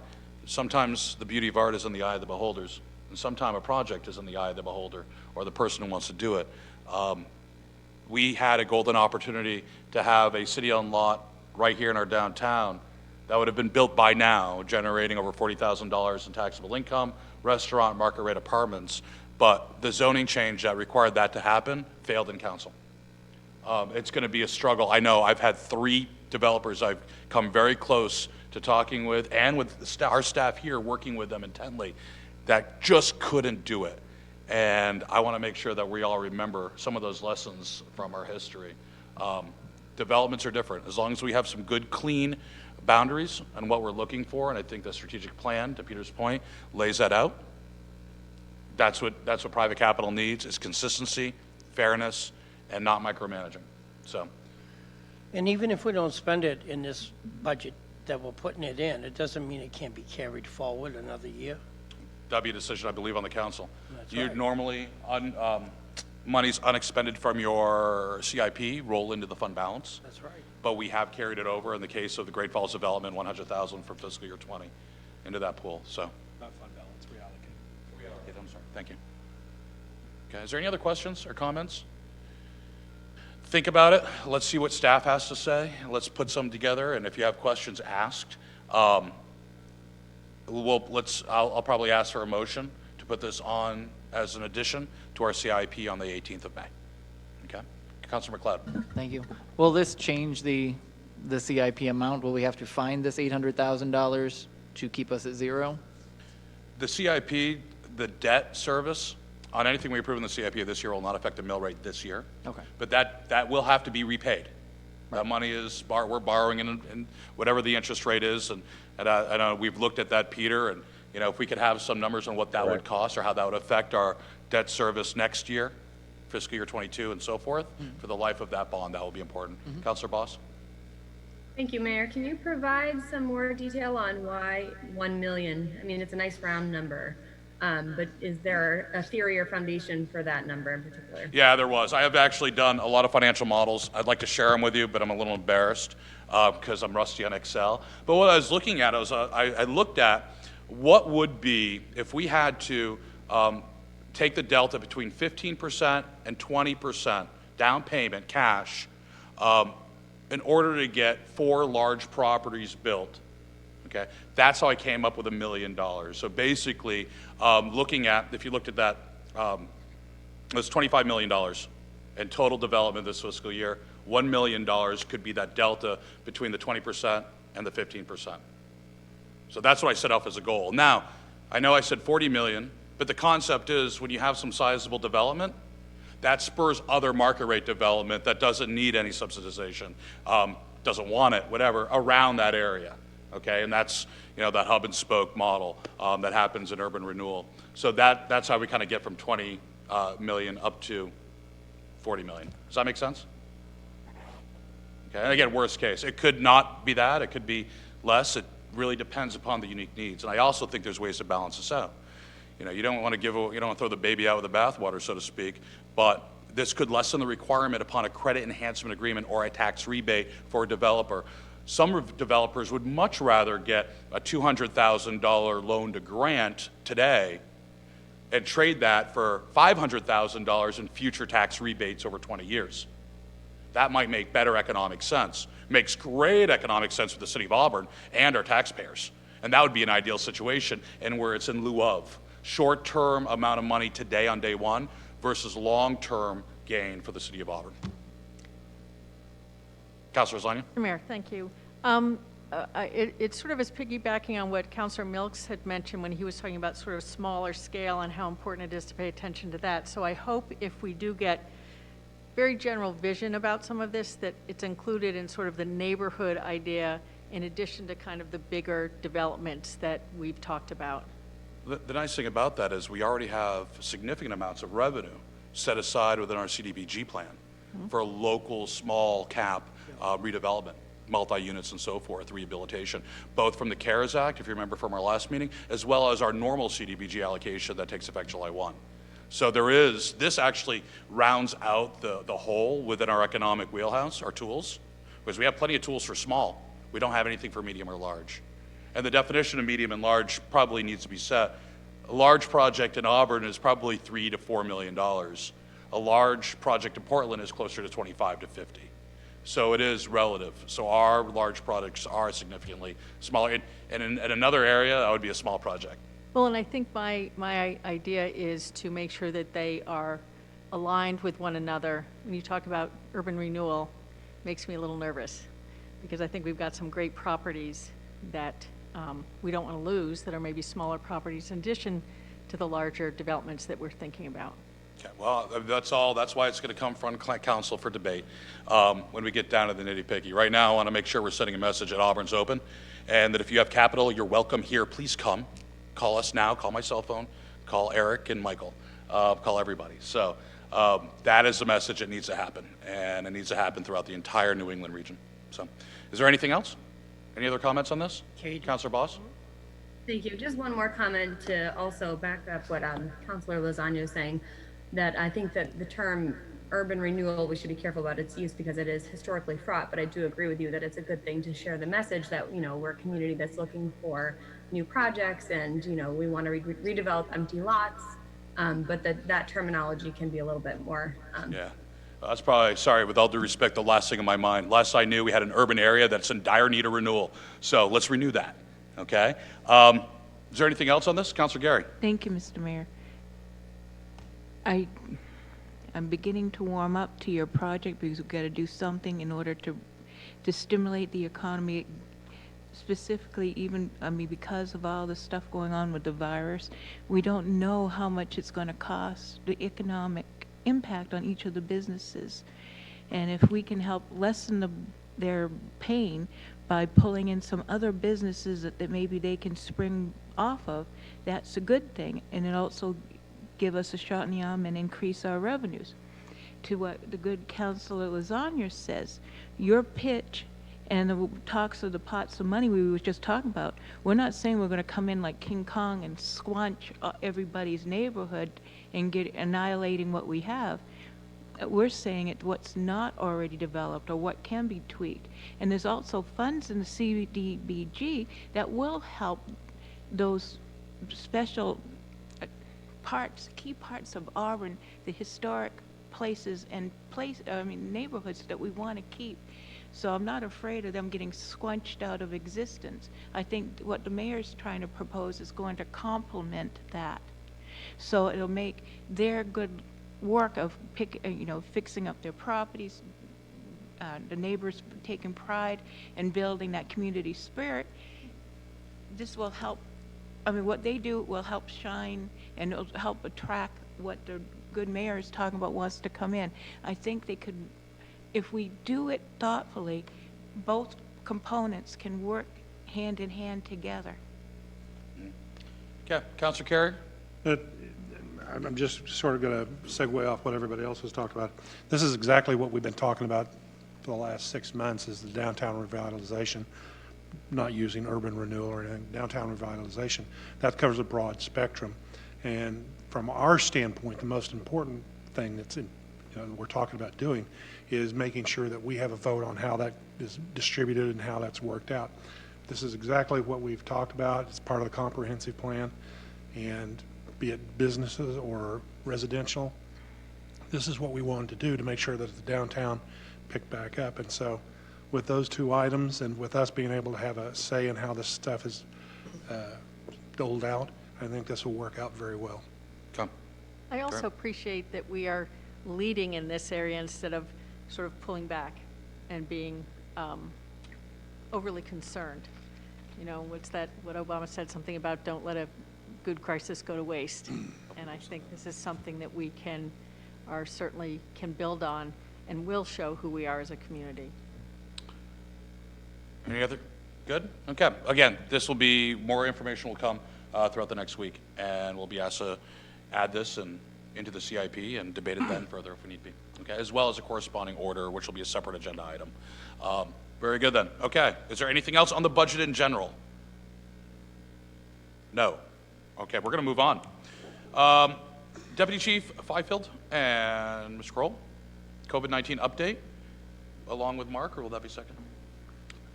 sometimes the beauty of art is in the eye of the beholders, and sometimes a project is in the eye of the beholder or the person who wants to do it. We had a golden opportunity to have a city-owned lot right here in our downtown that would have been built by now, generating over $40,000 in taxable income, restaurant, market rate apartments. But the zoning change that required that to happen failed in council. It's going to be a struggle. I know I've had 3 developers I've come very close to talking with, and with our staff here working with them intently, that just couldn't do it. And I want to make sure that we all remember some of those lessons from our history. Developments are different. As long as we have some good, clean boundaries on what we're looking for, and I think the strategic plan, to Peter's point, lays that out, That's what private capital needs, is consistency, fairness, and not micromanaging. So, And even if we don't spend it in this budget that we're putting it in, it doesn't mean it can't be carried forward another year. that'd be a decision, I believe, on the council. That's You right. normally, monies unexpended from your CIP roll into the fund balance, That's right. but we have carried it over in the case of the Great Falls Development, 100,000 for fiscal year 20 into that pool, so. Not fund balance, reallocate. Reallocate, I'm sorry, thank you. Okay, is there any other questions or comments? Think about it, let's see what staff has to say, let's put some together, and if you have questions, ask. I'll probably ask for a motion to put this on as an addition to our CIP on the 18th of May. Okay, Councilor McLeod. Thank you. Will this change the CIP amount? Will we have to find this $800,000 to keep us at zero? The CIP, the debt service, on anything we approve in the CIP this year will not affect the mill rate this year. Okay. But that will have to be repaid. That money is, we're borrowing in whatever the interest rate is, and I know we've looked at that, Peter, and, you know, if we could have some numbers on what that would cost or how that would affect our debt service next year, fiscal year 22 and so forth, for the life of that bond, that will be important. Councilor Boss? Thank you, Mayor. Can you provide some more detail on why 1 million? I mean, it's a nice round number, but is there a theory or foundation for that number in particular? Yeah, there was. I have actually done a lot of financial models. I'd like to share them with you, but I'm a little embarrassed because I'm rusty on Excel. But what I was looking at was I looked at what would be if we had to take the delta between 15% and 20% down payment cash in order to get 4 large properties built. Okay, that's how I came up with $1 million. So basically, looking at, if you looked at that, it was $25 million in total development this fiscal year. $1 million could be that delta between the 20% and the 15%. So that's what I set up as a goal. Now, I know I said 40 million, but the concept is when you have some sizable development, that spurs other market rate development that doesn't need any subsidization, doesn't want it, whatever, around that area. Okay, and that's, you know, that hub and spoke model that happens in urban renewal. So that's how we kind of get from 20 million up to 40 million. Does that make sense? Okay, and again, worst case, it could not be that, it could be less. It really depends upon the unique needs. And I also think there's ways to balance this out. You know, you don't want to throw the baby out with the bathwater, so to speak, but this could lessen the requirement upon a credit enhancement agreement or a tax rebate for a developer. Some developers would much rather get a $200,000 loan to grant today and trade that for $500,000 in future tax rebates over 20 years. That might make better economic sense. Makes great economic sense for the City of Auburn and our taxpayers. And that would be an ideal situation, and where it's in lieu of short-term amount of money today on day one versus long-term gain for the City of Auburn. Councilor Zania? Mayor, thank you. It sort of is piggybacking on what Councilor Milks had mentioned when he was talking about sort of smaller scale and how important it is to pay attention to that. So I hope if we do get very general vision about some of this, that it's included in sort of the neighborhood idea in addition to kind of the bigger developments that we've talked about. The nice thing about that is we already have significant amounts of revenue set aside within our CDBG plan for local small cap redevelopment, multi-units and so forth, rehabilitation, both from the CARES Act, if you remember from our last meeting, as well as our normal CDBG allocation that takes effect July 1. So this actually rounds out the whole within our economic wheelhouse, our tools, because we have plenty of tools for small. We don't have anything for medium or large. And the definition of medium and large probably needs to be set. A large project in Auburn is probably $3 to $4 million. A large project in Portland is closer to 25 to 50. So it is relative. So our large projects are significantly smaller. And in another area, that would be a small project. Well, and I think my idea is to make sure that they are aligned with one another. When you talk about urban renewal, it makes me a little nervous because I think we've got some great properties that we don't want to lose that are maybe smaller properties in addition to the larger developments that we're thinking about. Okay, well, that's all. That's why it's going to come from council for debate when we get down to the nitty-picky. Right now, I want to make sure we're sending a message that Auburn's open and that if you have capital, you're welcome here. Please come. Call us now. Call my cell phone. call Eric and Michael, call everybody. So that is the message that needs to happen, and it needs to happen throughout the entire New England region. So is there anything else? Any other comments on this? Councilor Boss? Thank you. Just one more comment to also back up what Councilor Lozano is saying, that I think that the term urban renewal, we should be careful about its use because it is historically fraught, but I do agree with you that it's a good thing to share the message that, we're a community that's looking for new projects and, we want to redevelop empty lots, but that terminology can be a little bit more. Yeah. That's probably, sorry, with all due respect, the last thing in my mind. Last I knew, we had an urban area that's in dire need of renewal. So let's renew that, okay? Is there anything else on this? Councilor Gary? Thank you, Mr. Mayor. I'm beginning to warm up to your project because we've got to do something in order to stimulate the economy, specifically because of all the stuff going on with the virus. We don't know how much it's going to cost, the economic impact on each of the businesses. And if we can help lessen their pain by pulling in some other businesses that maybe they can spring off of, that's a good thing. And it also give us a shot in the arm and increase our revenues. To what the good Councilor Lasagna says, your pitch and the talks of the pots of money we were just talking about, we're not saying we're going to come in like King Kong and squanch everybody's neighborhood and get annihilating what we have. We're saying what's not already developed or what can be tweaked. And there's also funds in the CDBG that will help those special key parts of Auburn, the historic places and neighborhoods that we want to keep. So I'm not afraid of them getting squunched out of existence. I think what the mayor's trying to propose is going to complement that. So it'll make their good work of fixing up their properties, the neighbors taking pride in building that community spirit. This will help. What they do will help shine and it'll help attract what the good mayor is talking about wants to come in. I think they could, if we do it thoughtfully, both components can work hand in hand together. Okay, Councilor Carey? I'm just sort of going to segue off what everybody else has talked about. This is exactly what we've been talking about for the last 6 months, is the downtown revitalization, not using urban renewal or anything, downtown revitalization. That covers a broad spectrum. And from our standpoint, the most important thing that's we're talking about doing is making sure that we have a vote on how that is distributed and how that's worked out. This is exactly what we've talked about. It's part of the comprehensive plan, and be it businesses or residential, this is what we wanted to do to make sure that the downtown picked back up. And so with those two items and with us being able to have a say in how this stuff is doled out, I think this will work out very well. I also appreciate that we are leading in this area instead of sort of pulling back and being overly concerned. What's that, what Obama said, something about don't let a good crisis go to waste. And I think this is something that we certainly can build on and will show who we are as a community. Any other? Good? Okay. Again, this will be, more information will come throughout the next week, and we'll be asked to add this into the CIP and debate it then further if we need be. Okay, as well as a corresponding order, which will be a separate agenda item. Very good then. Okay, is there anything else on the budget in general? No. Okay, we're going to move on. Deputy Chief Fifield and Ms. Kroll, COVID-19 update, along with Mark, or will that be second?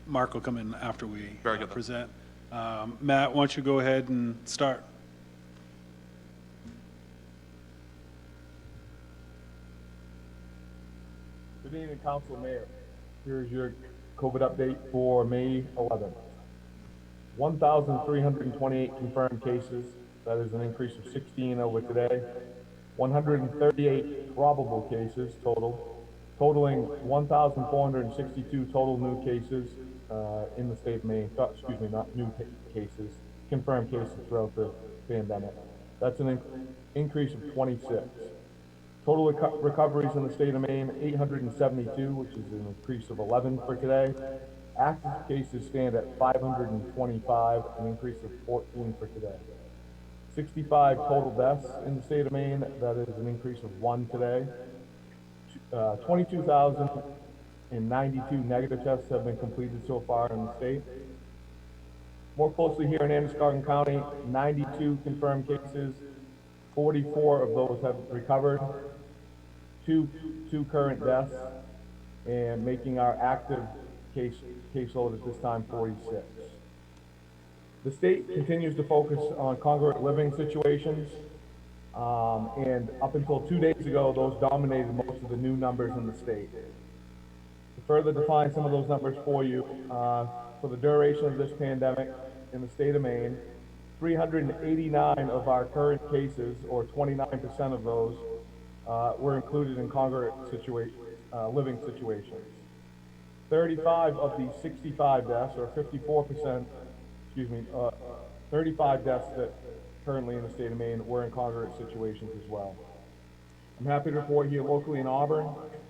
Mark will come in after we present. Then. Matt, why don't you go ahead and start? Good evening, Council Mayor. Here's your COVID update for May 11th. 1,328 confirmed cases. That is an increase of 16 over today. 138 probable cases totaling 1,462 total new cases in the state of Maine. Excuse me, not new cases, confirmed cases throughout the pandemic. That's an increase of 26. Total recoveries in the state of Maine, 872, which is an increase of 11 for today. Active cases stand at 525, an increase of 14 for today. 65 total deaths in the state of Maine. That is an increase of 1 today. 22,092 negative tests have been completed so far in the state. More closely here in Androscoggin County, 92 confirmed cases, 44 of those have recovered, two current deaths, and making our active caseload at this time 46. The state continues to focus on congregate living situations, and up until 2 days ago, those dominated most of the new numbers in the state. To further define some of those numbers for you, for the duration of this pandemic in the state of Maine, 389 of our current cases, or 29% of those, were included in congregate living situations. 35 of the 65 deaths, or 54%, 35 deaths that currently in the state of Maine were in congregate situations as well. I'm happy to report here locally in Auburn,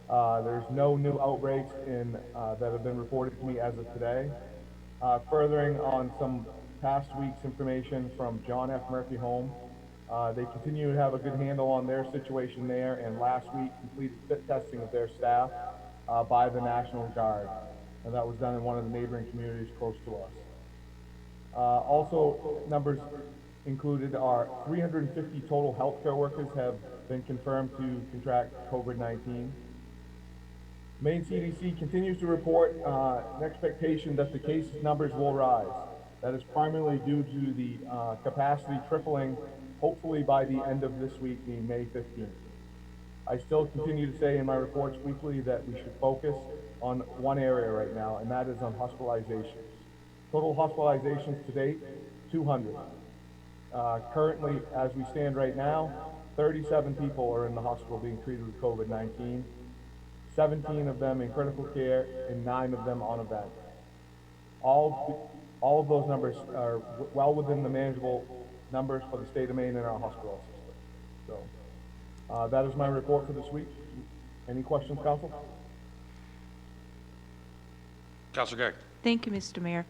there's no new outbreaks that have been reported to me as of today. Furthering on some past week's information from John F. Murphy Home, they continue to have a good handle on their situation there, and last week completed fit testing of their staff by the National Guard, and that was done in one of the neighboring communities close to us. Also, numbers included are 350 total healthcare workers have been confirmed to contract COVID-19. Maine CDC continues to report an expectation that the case numbers will rise. That is primarily due to the capacity tripling, hopefully by the end of this week, being May 15th. I still continue to say in my reports weekly that we should focus on one area right now, and that is on hospitalizations. Total hospitalizations to date, 200. Currently, as we stand right now, 37 people are in the hospital being treated with COVID-19, 17 of them in critical care, and 9 of them on a vent. All of those numbers are well within the manageable numbers for the state of Maine and our hospital system. So that is my report for this week. Any questions, Council? Councilor Gregg. Thank you, Mr. Mayor.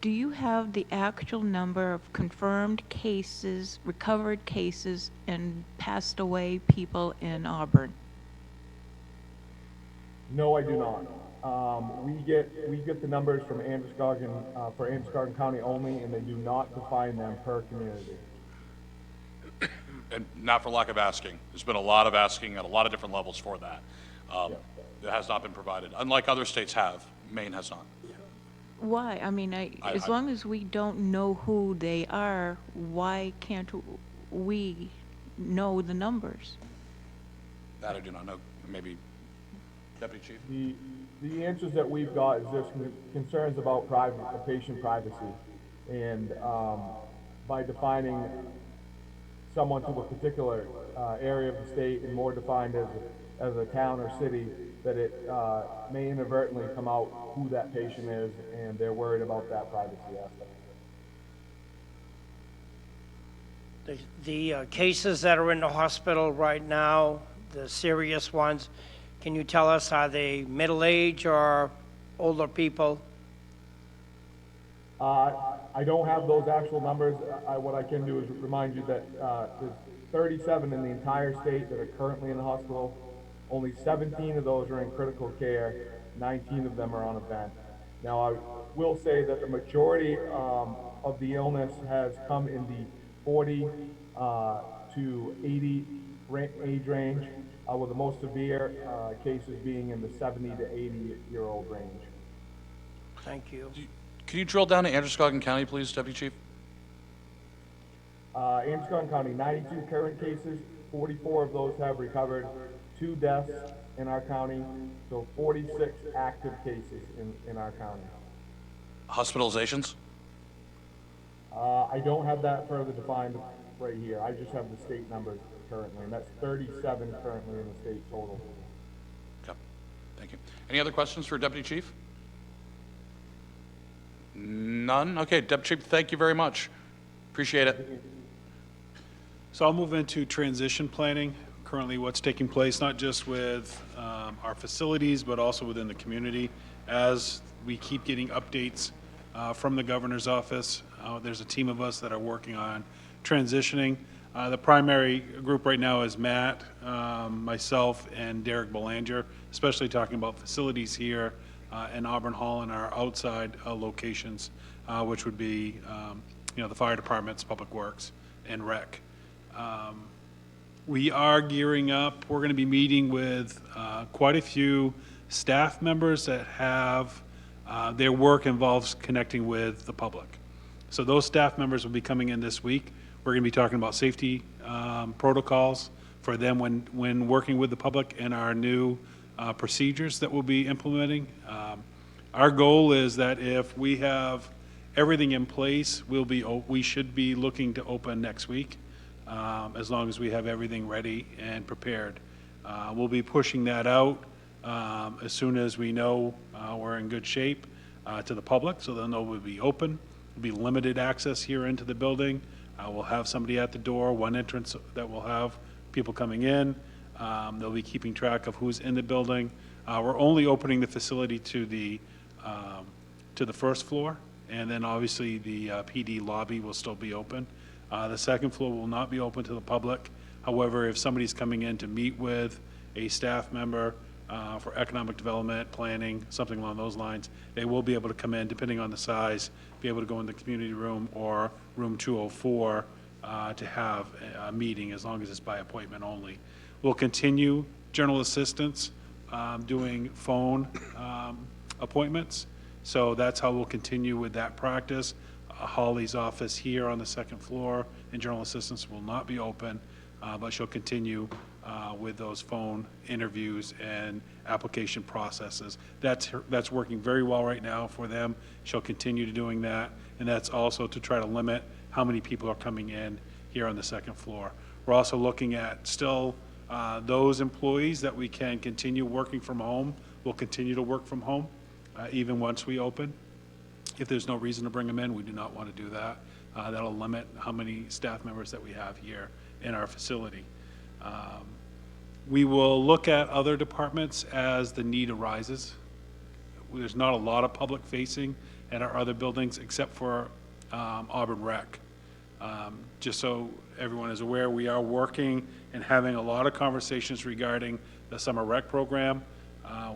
Do you have the actual number of confirmed cases, recovered cases, and passed away people in Auburn? No, I do not. We get the numbers from Androscoggin, for Androscoggin County only, and they do not define them per community. And not for lack of asking. There's been a lot of asking at a lot of different levels for that. It has not been provided. Unlike other states have, Maine has not. Why? I mean, as long as we don't know who they are, why can't we know the numbers? That I do not know. Maybe Deputy Chief? The answers that we've got is there's concerns about patient privacy. And by defining someone to a particular area of the state and more defined as a town or city, that it may inadvertently come out who that patient is, and they're worried about that privacy aspect. The cases that are in the hospital right now, the serious ones, can you tell us, are they middle age or older people? I don't have those actual numbers. What I can do is remind you that there's 37 in the entire state that are currently in the hospital. Only 17 of those are in critical care. 19 of them are on a vent. Now, I will say that the majority of the illness has come in the 40 to 80 age range, with the most severe cases being in the 70 to 80-year-old range. Thank you. Can you drill down to Androscoggin County, please, Deputy Chief? Androscoggin County, 92 current cases, 44 of those have recovered, 2 deaths in our county, so 46 active cases in our county. Hospitalizations? I don't have that further defined right here. I just have the state numbers currently, and that's 37 currently in the state total. Okay, thank you. Any other questions for Deputy Chief? None? Okay, Deputy Chief, thank you very much. Appreciate it. So I'll move into transition planning. Currently what's taking place, not just with our facilities, but also within the community. As we keep getting updates from the governor's office, there's a team of us that are working on transitioning. The primary group right now is Matt, myself, and Derek Belanger, especially talking about facilities here in Auburn Hall and our outside locations, which would be, the fire departments, public works, and rec. We are gearing up. We're going to be meeting with quite a few staff members that have their work involves connecting with the public. So those staff members will be coming in this week. We're going to be talking about safety protocols for them when working with the public and our new procedures that we'll be implementing. Our goal is that if we have everything in place, we should be looking to open next week, as long as we have everything ready and prepared. We'll be pushing that out as soon as we know we're in good shape to the public, so they'll know we'll be open. There'll be limited access here into the building. We'll have somebody at the door, one entrance that will have people coming in. They'll be keeping track of who's in the building. We're only opening the facility to the first floor, and then obviously the PD lobby will still be open. The second floor will not be open to the public. However, if somebody's coming in to meet with a staff member for economic development, planning, something along those lines, they will be able to come in, depending on the size, be able to go in the community room or room 204 to have a meeting, as long as it's by appointment only. We'll continue general assistance doing phone appointments. So that's how we'll continue with that practice. Holly's office here on the second floor and general assistance will not be open, but she'll continue with those phone interviews and application processes. That's working very well right now for them. She'll continue to doing that, and that's also to try to limit how many people are coming in here on the second floor. We're also looking at still those employees that we can continue working from home will continue to work from home even once we open. If there's no reason to bring them in, we do not want to do that. That'll limit how many staff members that we have here in our facility. We will look at other departments as the need arises. There's not a lot of public facing at our other buildings except for Auburn Rec. Just so everyone is aware, we are working and having a lot of conversations regarding the summer rec program.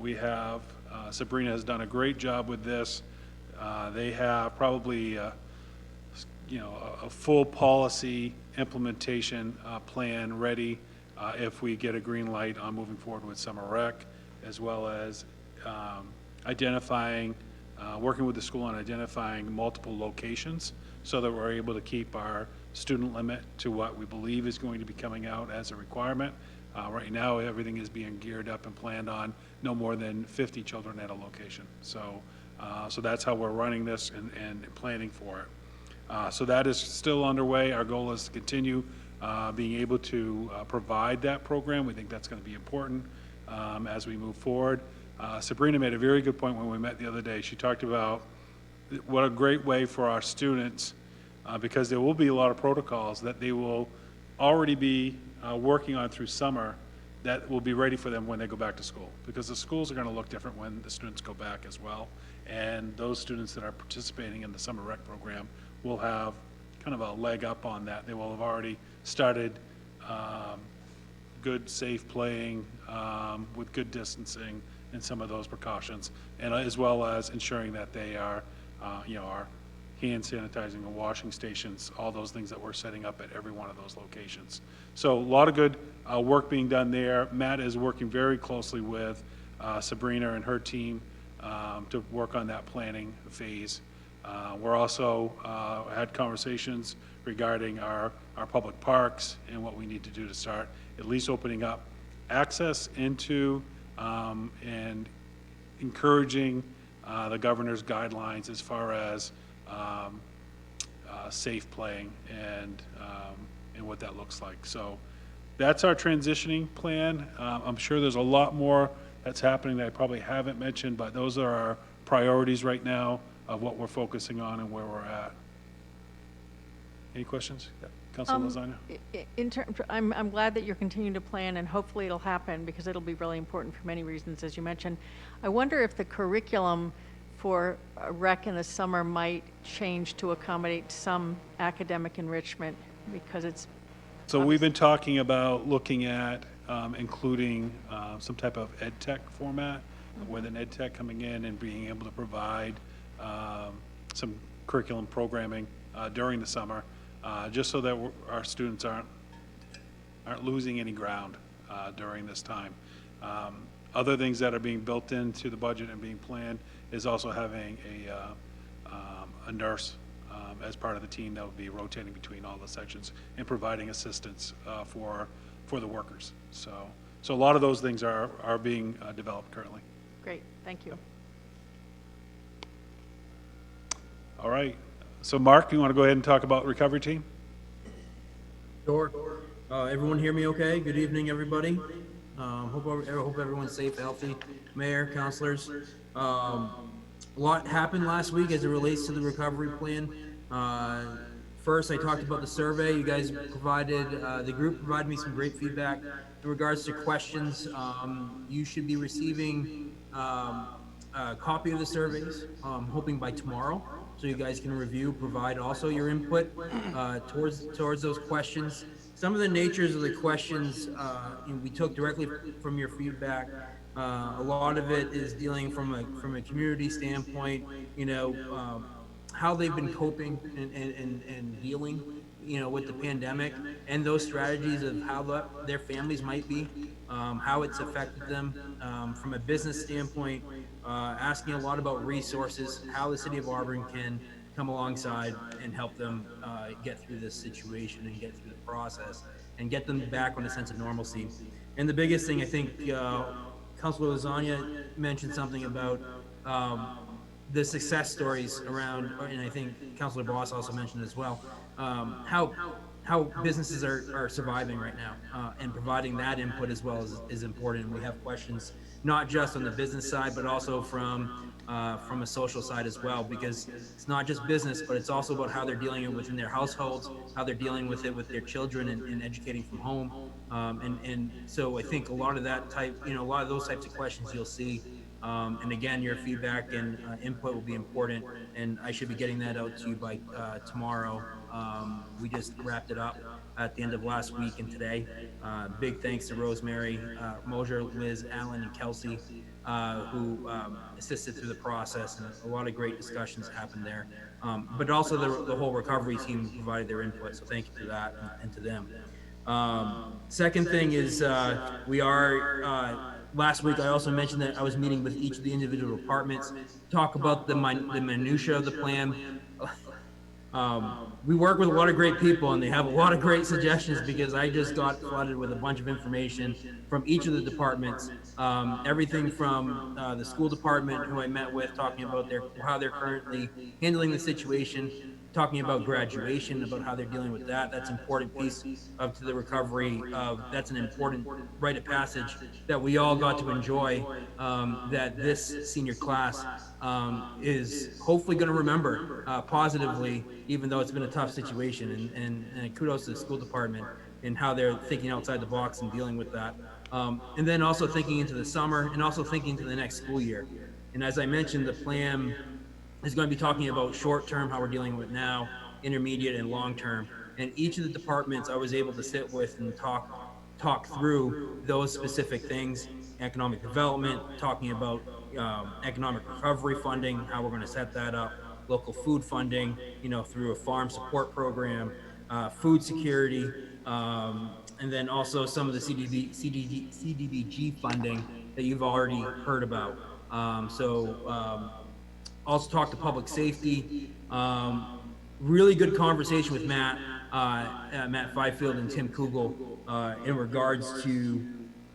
We have, Sabrina has done a great job with this. They have probably, a full policy implementation plan ready if we get a green light on moving forward with summer rec, as well as identifying, working with the school on identifying multiple locations so that we're able to keep our student limit to what we believe is going to be coming out as a requirement. Right now, everything is being geared up and planned on no more than 50 children at a location. So that's how we're running this and planning for it. So that is still underway. Our goal is to continue being able to provide that program. We think that's going to be important as we move forward. Sabrina made a very good point when we met the other day. She talked about what a great way for our students, because there will be a lot of protocols that they will already be working on through summer that will be ready for them when they go back to school, because the schools are going to look different when the students go back as well. And those students that are participating in the summer rec program will have kind of a leg up on that. They will have already started good, safe playing with good distancing and some of those precautions, and as well as ensuring that they are, our hand sanitizing and washing stations, all those things that we're setting up at every one of those locations. So a lot of good work being done there. Matt is working very closely with Sabrina and her team to work on that planning phase. We're also had conversations regarding our public parks and what we need to do to start at least opening up access into and encouraging the governor's guidelines as far as safe playing and what that looks like. So that's our transitioning plan. I'm sure there's a lot more that's happening that I probably haven't mentioned, but those are our priorities right now of what we're focusing on and where we're at. Any questions? Yeah. Councilor Lasagna? I'm glad that you're continuing to plan, and hopefully it'll happen because it'll be really important for many reasons, as you mentioned. I wonder if the curriculum for rec in the summer might change to accommodate some academic enrichment Because it's, So we've been talking about looking at including some type of ed tech format, with an ed tech coming in and being able to provide some curriculum programming during the summer, just so that our students aren't losing any ground during this time. Other things that are being built into the budget and being planned is also having a nurse as part of the team that will be rotating between all the sections and providing assistance for the workers. So a lot of those things are being developed currently. great, thank you. All right. So Mark, you want to go ahead and talk about recovery team? Sure. Everyone hear me okay? Good evening, everybody. Hope everyone's safe, healthy. Mayor, councilors. A lot happened last week as it relates to the recovery plan. First, I talked about the survey. You guys provided, the group provided me some great feedback in regards to questions. You should be receiving a copy of the surveys, hoping by tomorrow, so you guys can review, provide also your input towards those questions. Some of the natures of the questions we took directly from your feedback. A lot of it is dealing from a community standpoint, how they've been coping and dealing, with the pandemic, and those strategies of how their families might be, how it's affected them from a business standpoint, asking a lot about resources, how the City of Auburn can come alongside and help them get through this situation and get through the process and get them back on a sense of normalcy. And the biggest thing, I think, Councilor Lasagna mentioned something about the success stories around, and I think Councilor Boss also mentioned as well, how businesses are surviving right now, and providing that input as well is important. We have questions not just on the business side, but also from a social side as well, because it's not just business, but it's also about how they're dealing it within their households, how they're dealing with it with their children and educating from home. And so I think a lot of that type, a lot of those types of questions you'll see. And again, your feedback and input will be important, and I should be getting that out to you by tomorrow. We just wrapped it up at the end of last week and today. Big thanks to Rosemary, Mosier, Liz, Allen, and Kelsey, who assisted through the process, and a lot of great discussions happened there. But also the whole recovery team provided their input, so thank you for that and to them. Second thing is we are last week I also mentioned that I was meeting with each of the individual departments, talk about the minutia of the plan. We work with a lot of great people, and they have a lot of great suggestions, because I just got flooded with a bunch of information from each of the departments. Everything from the school department, who I met with, talking about how they're currently handling the situation, talking about graduation, about how they're dealing with that. That's an important piece to the recovery. That's an important rite of passage that we all got to enjoy, that this senior class is hopefully going to remember positively, even though it's been a tough situation. And kudos to the school department and how they're thinking outside the box and dealing with that. And then also thinking into the summer, and also thinking into the next school year. And as I mentioned, the plan is going to be talking about short-term, how we're dealing with now, intermediate and long-term. And each of the departments I was able to sit with and talk through those specific things. Economic development, talking about economic recovery funding, how we're going to set that up, local food funding, through a farm support program, food security, and then also some of the CDBG funding that you've already heard about. Also talk to public safety. Really good conversation with Matt Fifield and Tim Kugel in regards to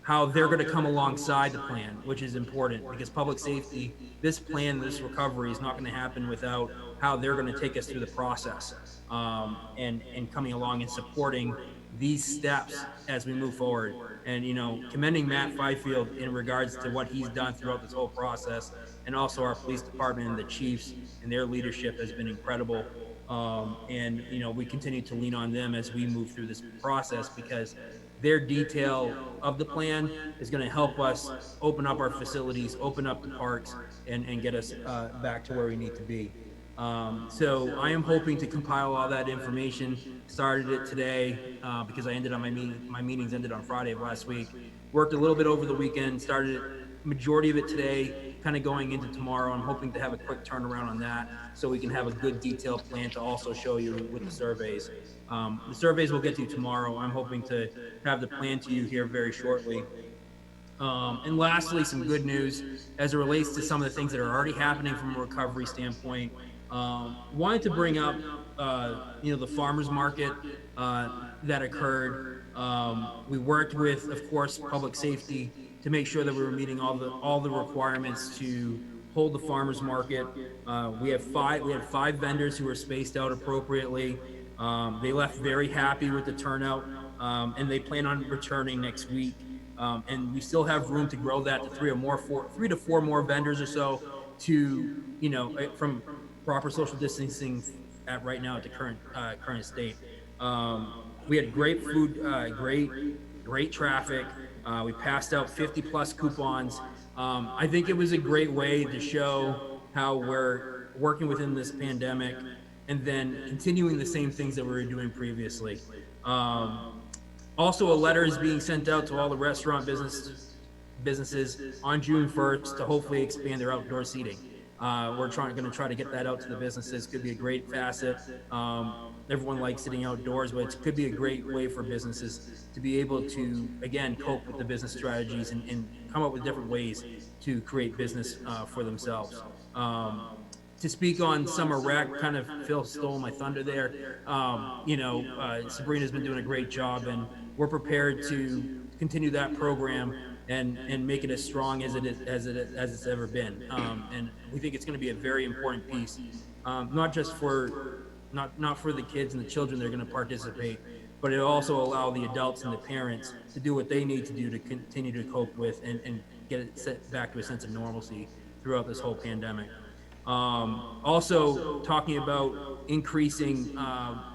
how they're going to come alongside the plan, which is important, because public safety, this plan, this recovery is not going to happen without how they're going to take us through the process, and coming along and supporting these steps as we move forward. And, commending Matt Fifield in regards to what he's done throughout this whole process, and also our police department and the chiefs and their leadership has been incredible. And, we continue to lean on them as we move through this process, because their detail of the plan is going to help us open up our facilities, open up the parks, and get us back to where we need to be. So I am hoping to compile all that information. Started it today because I ended on my meetings ended on Friday of last week. Worked a little bit over the weekend. Started majority of it today, kind of going into tomorrow. I'm hoping to have a quick turnaround on that so we can have a good detailed plan to also show you with the surveys. The surveys we'll get to tomorrow. I'm hoping to have the plan to you here very shortly. And lastly, some good news as it relates to some of the things that are already happening from a recovery standpoint. Wanted to bring up, the farmers market that occurred. We worked with, of course, public safety to make sure that we were meeting all the requirements to hold the farmers market. We had five vendors who were spaced out appropriately. They left very happy with the turnout, and they plan on returning next week. And we still have room to grow that to three to four more vendors or so to, from proper social distancing at right now at the current state. We had great food, great traffic. We passed out 50 plus coupons. I think it was a great way to show how we're working within this pandemic and then continuing the same things that we were doing previously. Also, a letter is being sent out to all the restaurant businesses on June 1st to hopefully expand their outdoor seating. We're going to try to get that out to the businesses. Could be a great facet. Everyone likes sitting outdoors, but it could be a great way for businesses to be able to, again, cope with the business strategies and come up with different ways to create business for themselves. To speak on summer rec, kind of Phil stole my thunder there. Sabrina's been doing a great job, and we're prepared to continue that program and make it as strong as it's ever been. And we think it's going to be a very important piece, not just for not for the kids and the children that are going to participate, but it'll also allow the adults and the parents to do what they need to do to continue to cope with and get it set back to a sense of normalcy throughout this whole pandemic. Also talking about increasing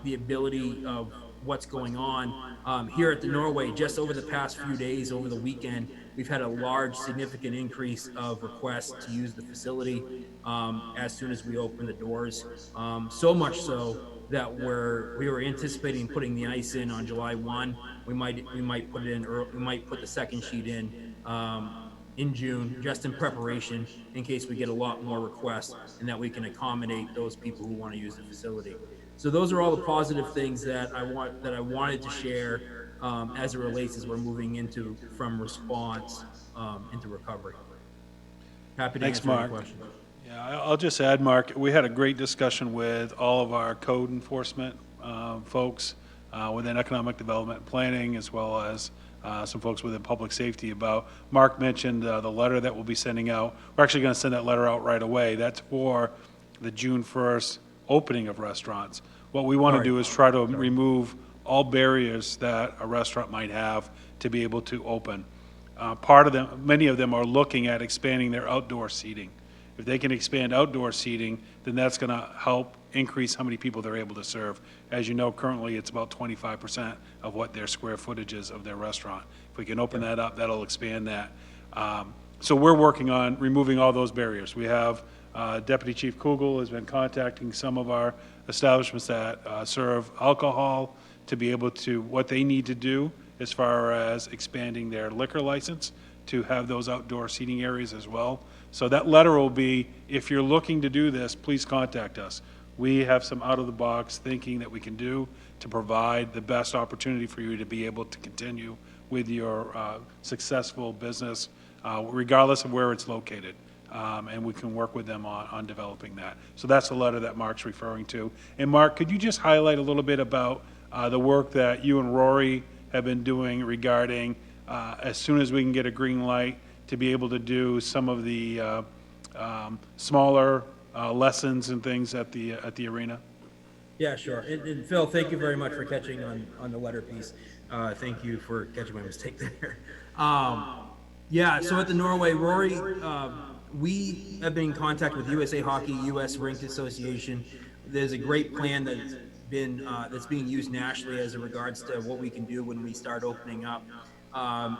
the ability of what's going on here at the Norway. Just over the past few days, over the weekend, we've had a large, significant increase of requests to use the facility as soon as we open the doors. So much so that we were anticipating putting the ice in on July 1. We might put it in, or we might put the second sheet in June, just in preparation, in case we get a lot more requests, and that we can accommodate those people who want to use the facility. So those are all the positive things that I wanted to share as it relates as we're moving from response into recovery. Happy to answer any questions. Yeah, I'll just add, Mark, we had a great discussion with all of our code enforcement folks within economic development and planning, as well as some folks within public safety about, Mark mentioned the letter that we'll be sending out. We're actually going to send that letter out right away. That's for the June 1st opening of restaurants. What we want to do is try to remove all barriers that a restaurant might have to be able to open. Many of them are looking at expanding their outdoor seating. If they can expand outdoor seating, then that's going to help increase how many people they're able to serve. As you know, currently it's about 25% of what their square footage is of their restaurant. If we can open that up, that'll expand that. So we're working on removing all those barriers. We have Deputy Chief Kugel has been contacting some of our establishments that serve alcohol to be able to, what they need to do as far as expanding their liquor license to have those outdoor seating areas as well. So that letter will be, if you're looking to do this, please contact us. We have some out-of-the-box thinking that we can do to provide the best opportunity for you to be able to continue with your successful business, regardless of where it's located. And we can work with them on developing that. So that's the letter that Mark's referring to. And Mark, could you just highlight a little bit about the work that you and Rory have been doing regarding as soon as we can get a green light to be able to do some of the smaller lessons and things at the arena? Yeah, sure. And Phil, thank you very much for catching on the letter piece. Thank you for catching my mistake there. Yeah, so at the Norway, Rory, we have been in contact with USA Hockey, US Rink Association. There's a great plan that's being used nationally as it regards to what we can do when we start opening up.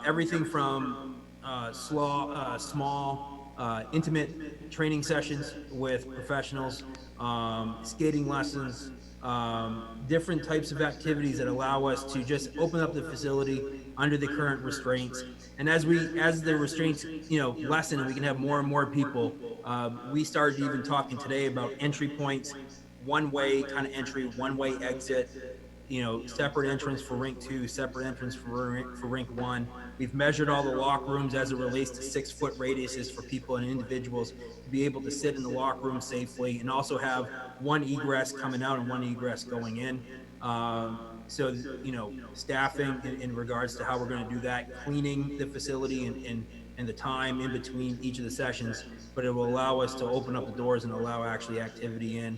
Everything from small intimate training sessions with professionals, skating lessons, different types of activities that allow us to just open up the facility under the current restraints. And as the restraints, lessen and we can have more and more people, we started even talking today about entry points, one way kind of entry, one way exit, separate entrance for rink 2, separate entrance for rink 1. We've measured all the locker rooms as it relates to 6-foot radiuses for people and individuals to be able to sit in the locker room safely, and also have one egress coming out and one egress going in. So, staffing in regards to how we're going to do that, cleaning the facility and the time in between each of the sessions, but it will allow us to open up the doors and allow actually activity in.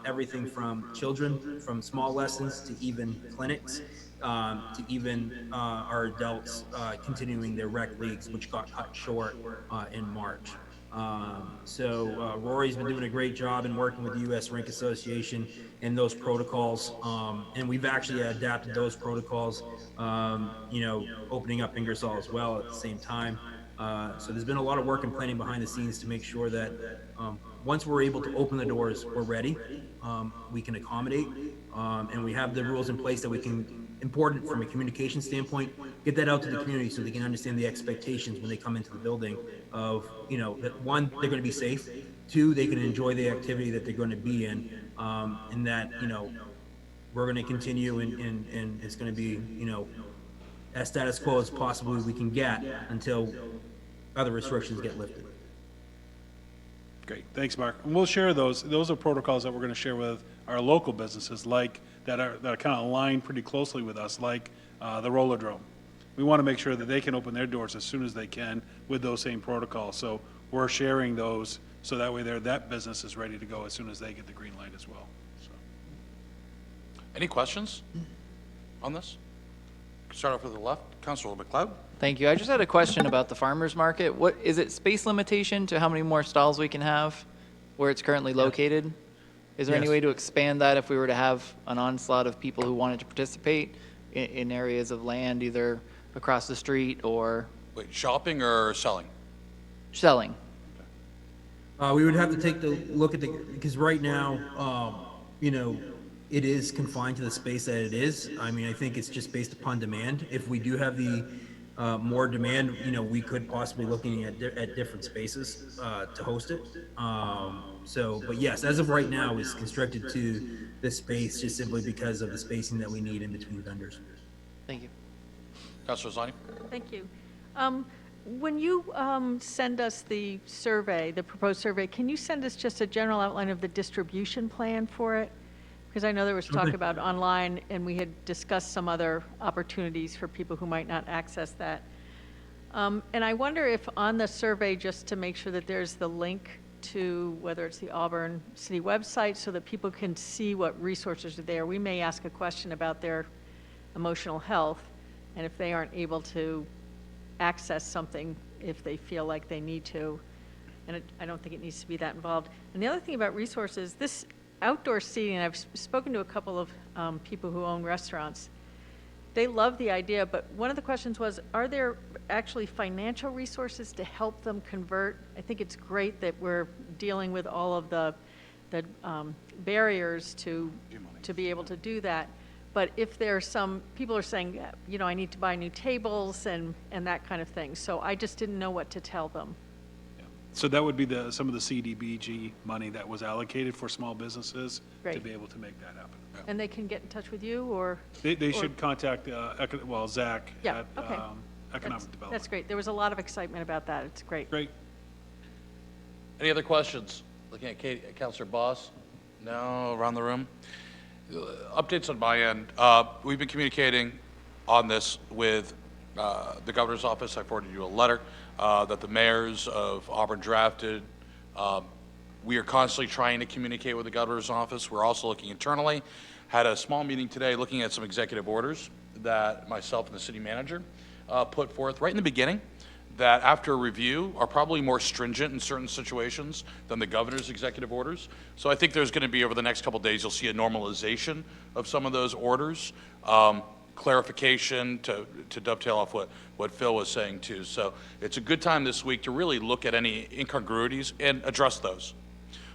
Everything from children, from small lessons to even clinics, to even our adults continuing their rec leagues, which got cut short in March. So Rory's been doing a great job in working with the U.S. Rink Association and those protocols, and we've actually adapted those protocols, opening up Ingersoll as well at the same time. So there's been a lot of work and planning behind the scenes to make sure that once we're able to open the doors, we're ready, we can accommodate, and we have the rules in place that we can, important from a communication standpoint, get that out to the community so they can understand the expectations when they come into the building of, that one, they're going to be safe, two, they can enjoy the activity that they're going to be in, and that, we're going to continue and it's going to be, as status quo as possibly we can get until other restrictions get lifted. Great, thanks, Mark. And we'll share those. Those are protocols that we're going to share with our local businesses, like that are kind of aligned pretty closely with us, like the Rollerdrome. We want to make sure that they can open their doors as soon as they can with those same protocols. So we're sharing those so that way that business is ready to go as soon as they get the green light as well. So. Any questions on this? Start off with the left, Councilor McLeod. Thank you. I just had a question about the farmers market. What is it, space limitation to how many more stalls we can have where it's currently located? Is there any way to expand that if we were to have an onslaught of people who wanted to participate in areas of land, either across the street or? Wait, shopping or selling? Selling. We would have to take the look at because right now, it is confined to the space that it is. I mean, I think it's just based upon demand. If we do have the more demand, we could possibly looking at different spaces to host it. But yes, as of right now, it's constricted to this space just simply because of the spacing that we need in between vendors. Thank you. Councilor Zani. Thank you. When you send us the survey, the proposed survey, can you send us just a general outline of the distribution plan for it? Because I know there was talk about online, and we had discussed some other opportunities for people who might not access that. And I wonder if on the survey, just to make sure that there's the link to whether it's the Auburn City website so that people can see what resources are there. We may ask a question about their emotional health, and if they aren't able to access something, if they feel like they need to. And I don't think it needs to be that involved. And the other thing about resources, this outdoor seating, I've spoken to a couple of people who own restaurants. They love the idea, but one of the questions was, are there actually financial resources to help them convert? I think it's great that we're dealing with all of the barriers to be able to do that. But if there's some, people are saying, I need to buy new tables and that kind of thing. So I just didn't know what to tell them. So that would be some of the CDBG money that was allocated for small businesses to be able to make that happen. Yeah. And they can get in touch with you, or? They should contact, Zach at Economic Development. That's great. There was a lot of excitement about that. It's great. Great. Any other questions? Looking at Councilor Boss? No, around the room? Updates on my end. We've been communicating on this with the governor's office. I forwarded you a letter that the mayors of Auburn drafted. We are constantly trying to communicate with the governor's office. We're also looking internally. Had a small meeting today looking at some executive orders that myself and the city manager put forth right in the beginning, that after review are probably more stringent in certain situations than the governor's executive orders. So I think there's going to be, over the next couple of days, you'll see a normalization of some of those orders. clarification to dovetail off what Phil was saying too. So it's a good time this week to really look at any incongruities and address those.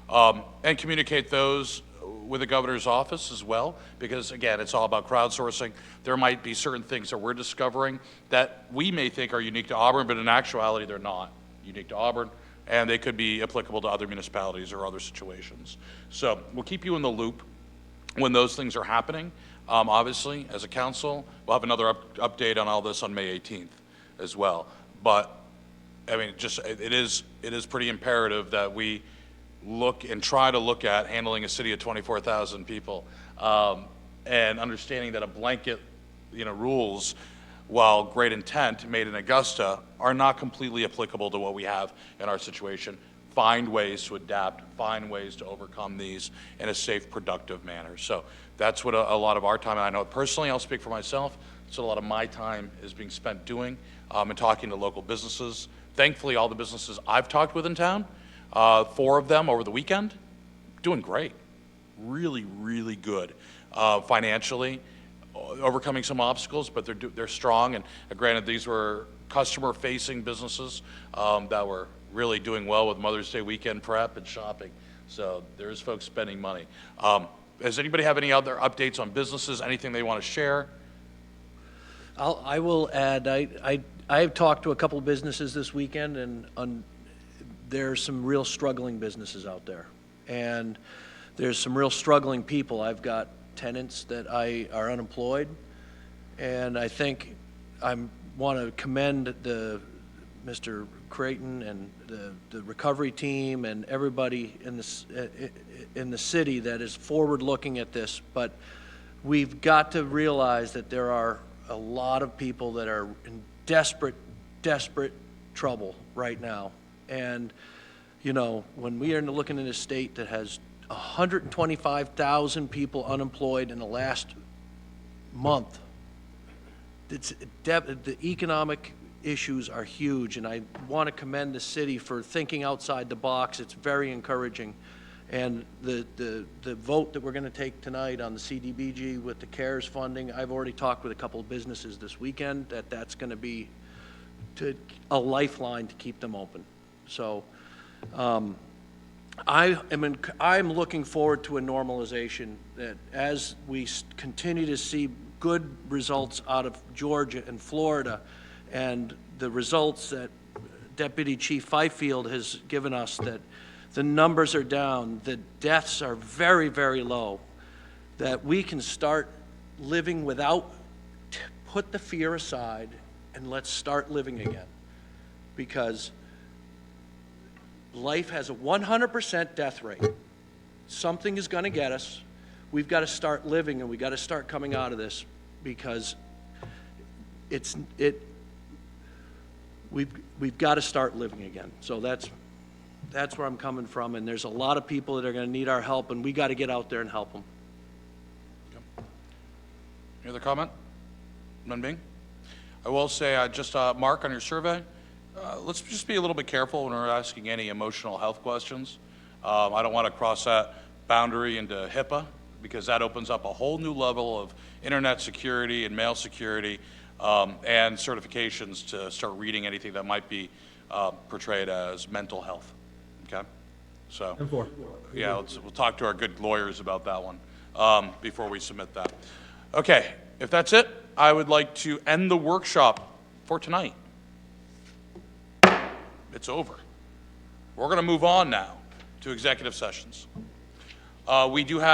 And communicate those with the governor's office as well, because again, it's all about crowdsourcing. There might be certain things that we're discovering that we may think are unique to Auburn, but in actuality, they're not unique to Auburn, and they could be applicable to other municipalities or other situations. So we'll keep you in the loop when those things are happening. Obviously, as a council, we'll have another update on all this on May 18th as well. But I mean, it is pretty imperative that we look and try to look at handling a city of 24,000 people, and understanding that a blanket, rules, while great intent made in Augusta, are not completely applicable to what we have in our situation. Find ways to adapt, find ways to overcome these in a safe, productive manner. So that's what a lot of our time, and I know personally, I'll speak for myself, so a lot of my time is being spent doing, and talking to local businesses. Thankfully, all the businesses I've talked with in town, 4 of them over the weekend, doing great, really, really good financially, overcoming some obstacles, but they're strong. And granted, these were customer-facing businesses that were really doing well with Mother's Day weekend prep and shopping. So there's folks spending money. Does anybody have any other updates on businesses? Anything they want to share? I will add. I've talked to a couple of businesses this weekend, and there's some real struggling businesses out there, and there's some real struggling people. I've got tenants that are unemployed, and I think I want to commend Mr. Creighton and the recovery team and everybody in the city that is forward looking at this. But we've got to realize that there are a lot of people that are in desperate trouble right now. And, when we are looking at a state that has 125,000 people unemployed in the last month, the economic issues are huge, and I want to commend the city for thinking outside the box. It's very encouraging. And the vote that we're going to take tonight on the CDBG with the CARES funding, I've already talked with a couple of businesses this weekend that's going to be a lifeline to keep them open. So I'm looking forward to a normalization, that as we continue to see good results out of Georgia and Florida, and the results that Deputy Chief Fifield has given us, that the numbers are down, the deaths are very, very low, that we can start living without, put the fear aside, and let's start living again. Because life has a 100% death rate. Something is going to get us. We've got to start living, and we've got to start coming out of this, because we've got to start living again. So that's where I'm coming from, and there's a lot of people that are going to need our help, and we got to get out there and help them. Any other comment? None being? I will say, just Mark, on your survey, let's just be a little bit careful when we're asking any emotional health questions. I don't want to cross that boundary into HIPAA, because that opens up a whole new level of internet security and mail security, and certifications to start reading anything that might be portrayed as mental health. Okay? So, yeah, we'll talk to our good lawyers about that one before we submit that. Okay, if that's it, I would like to end the workshop for tonight. It's over. We're going to move on now to executive sessions. We do have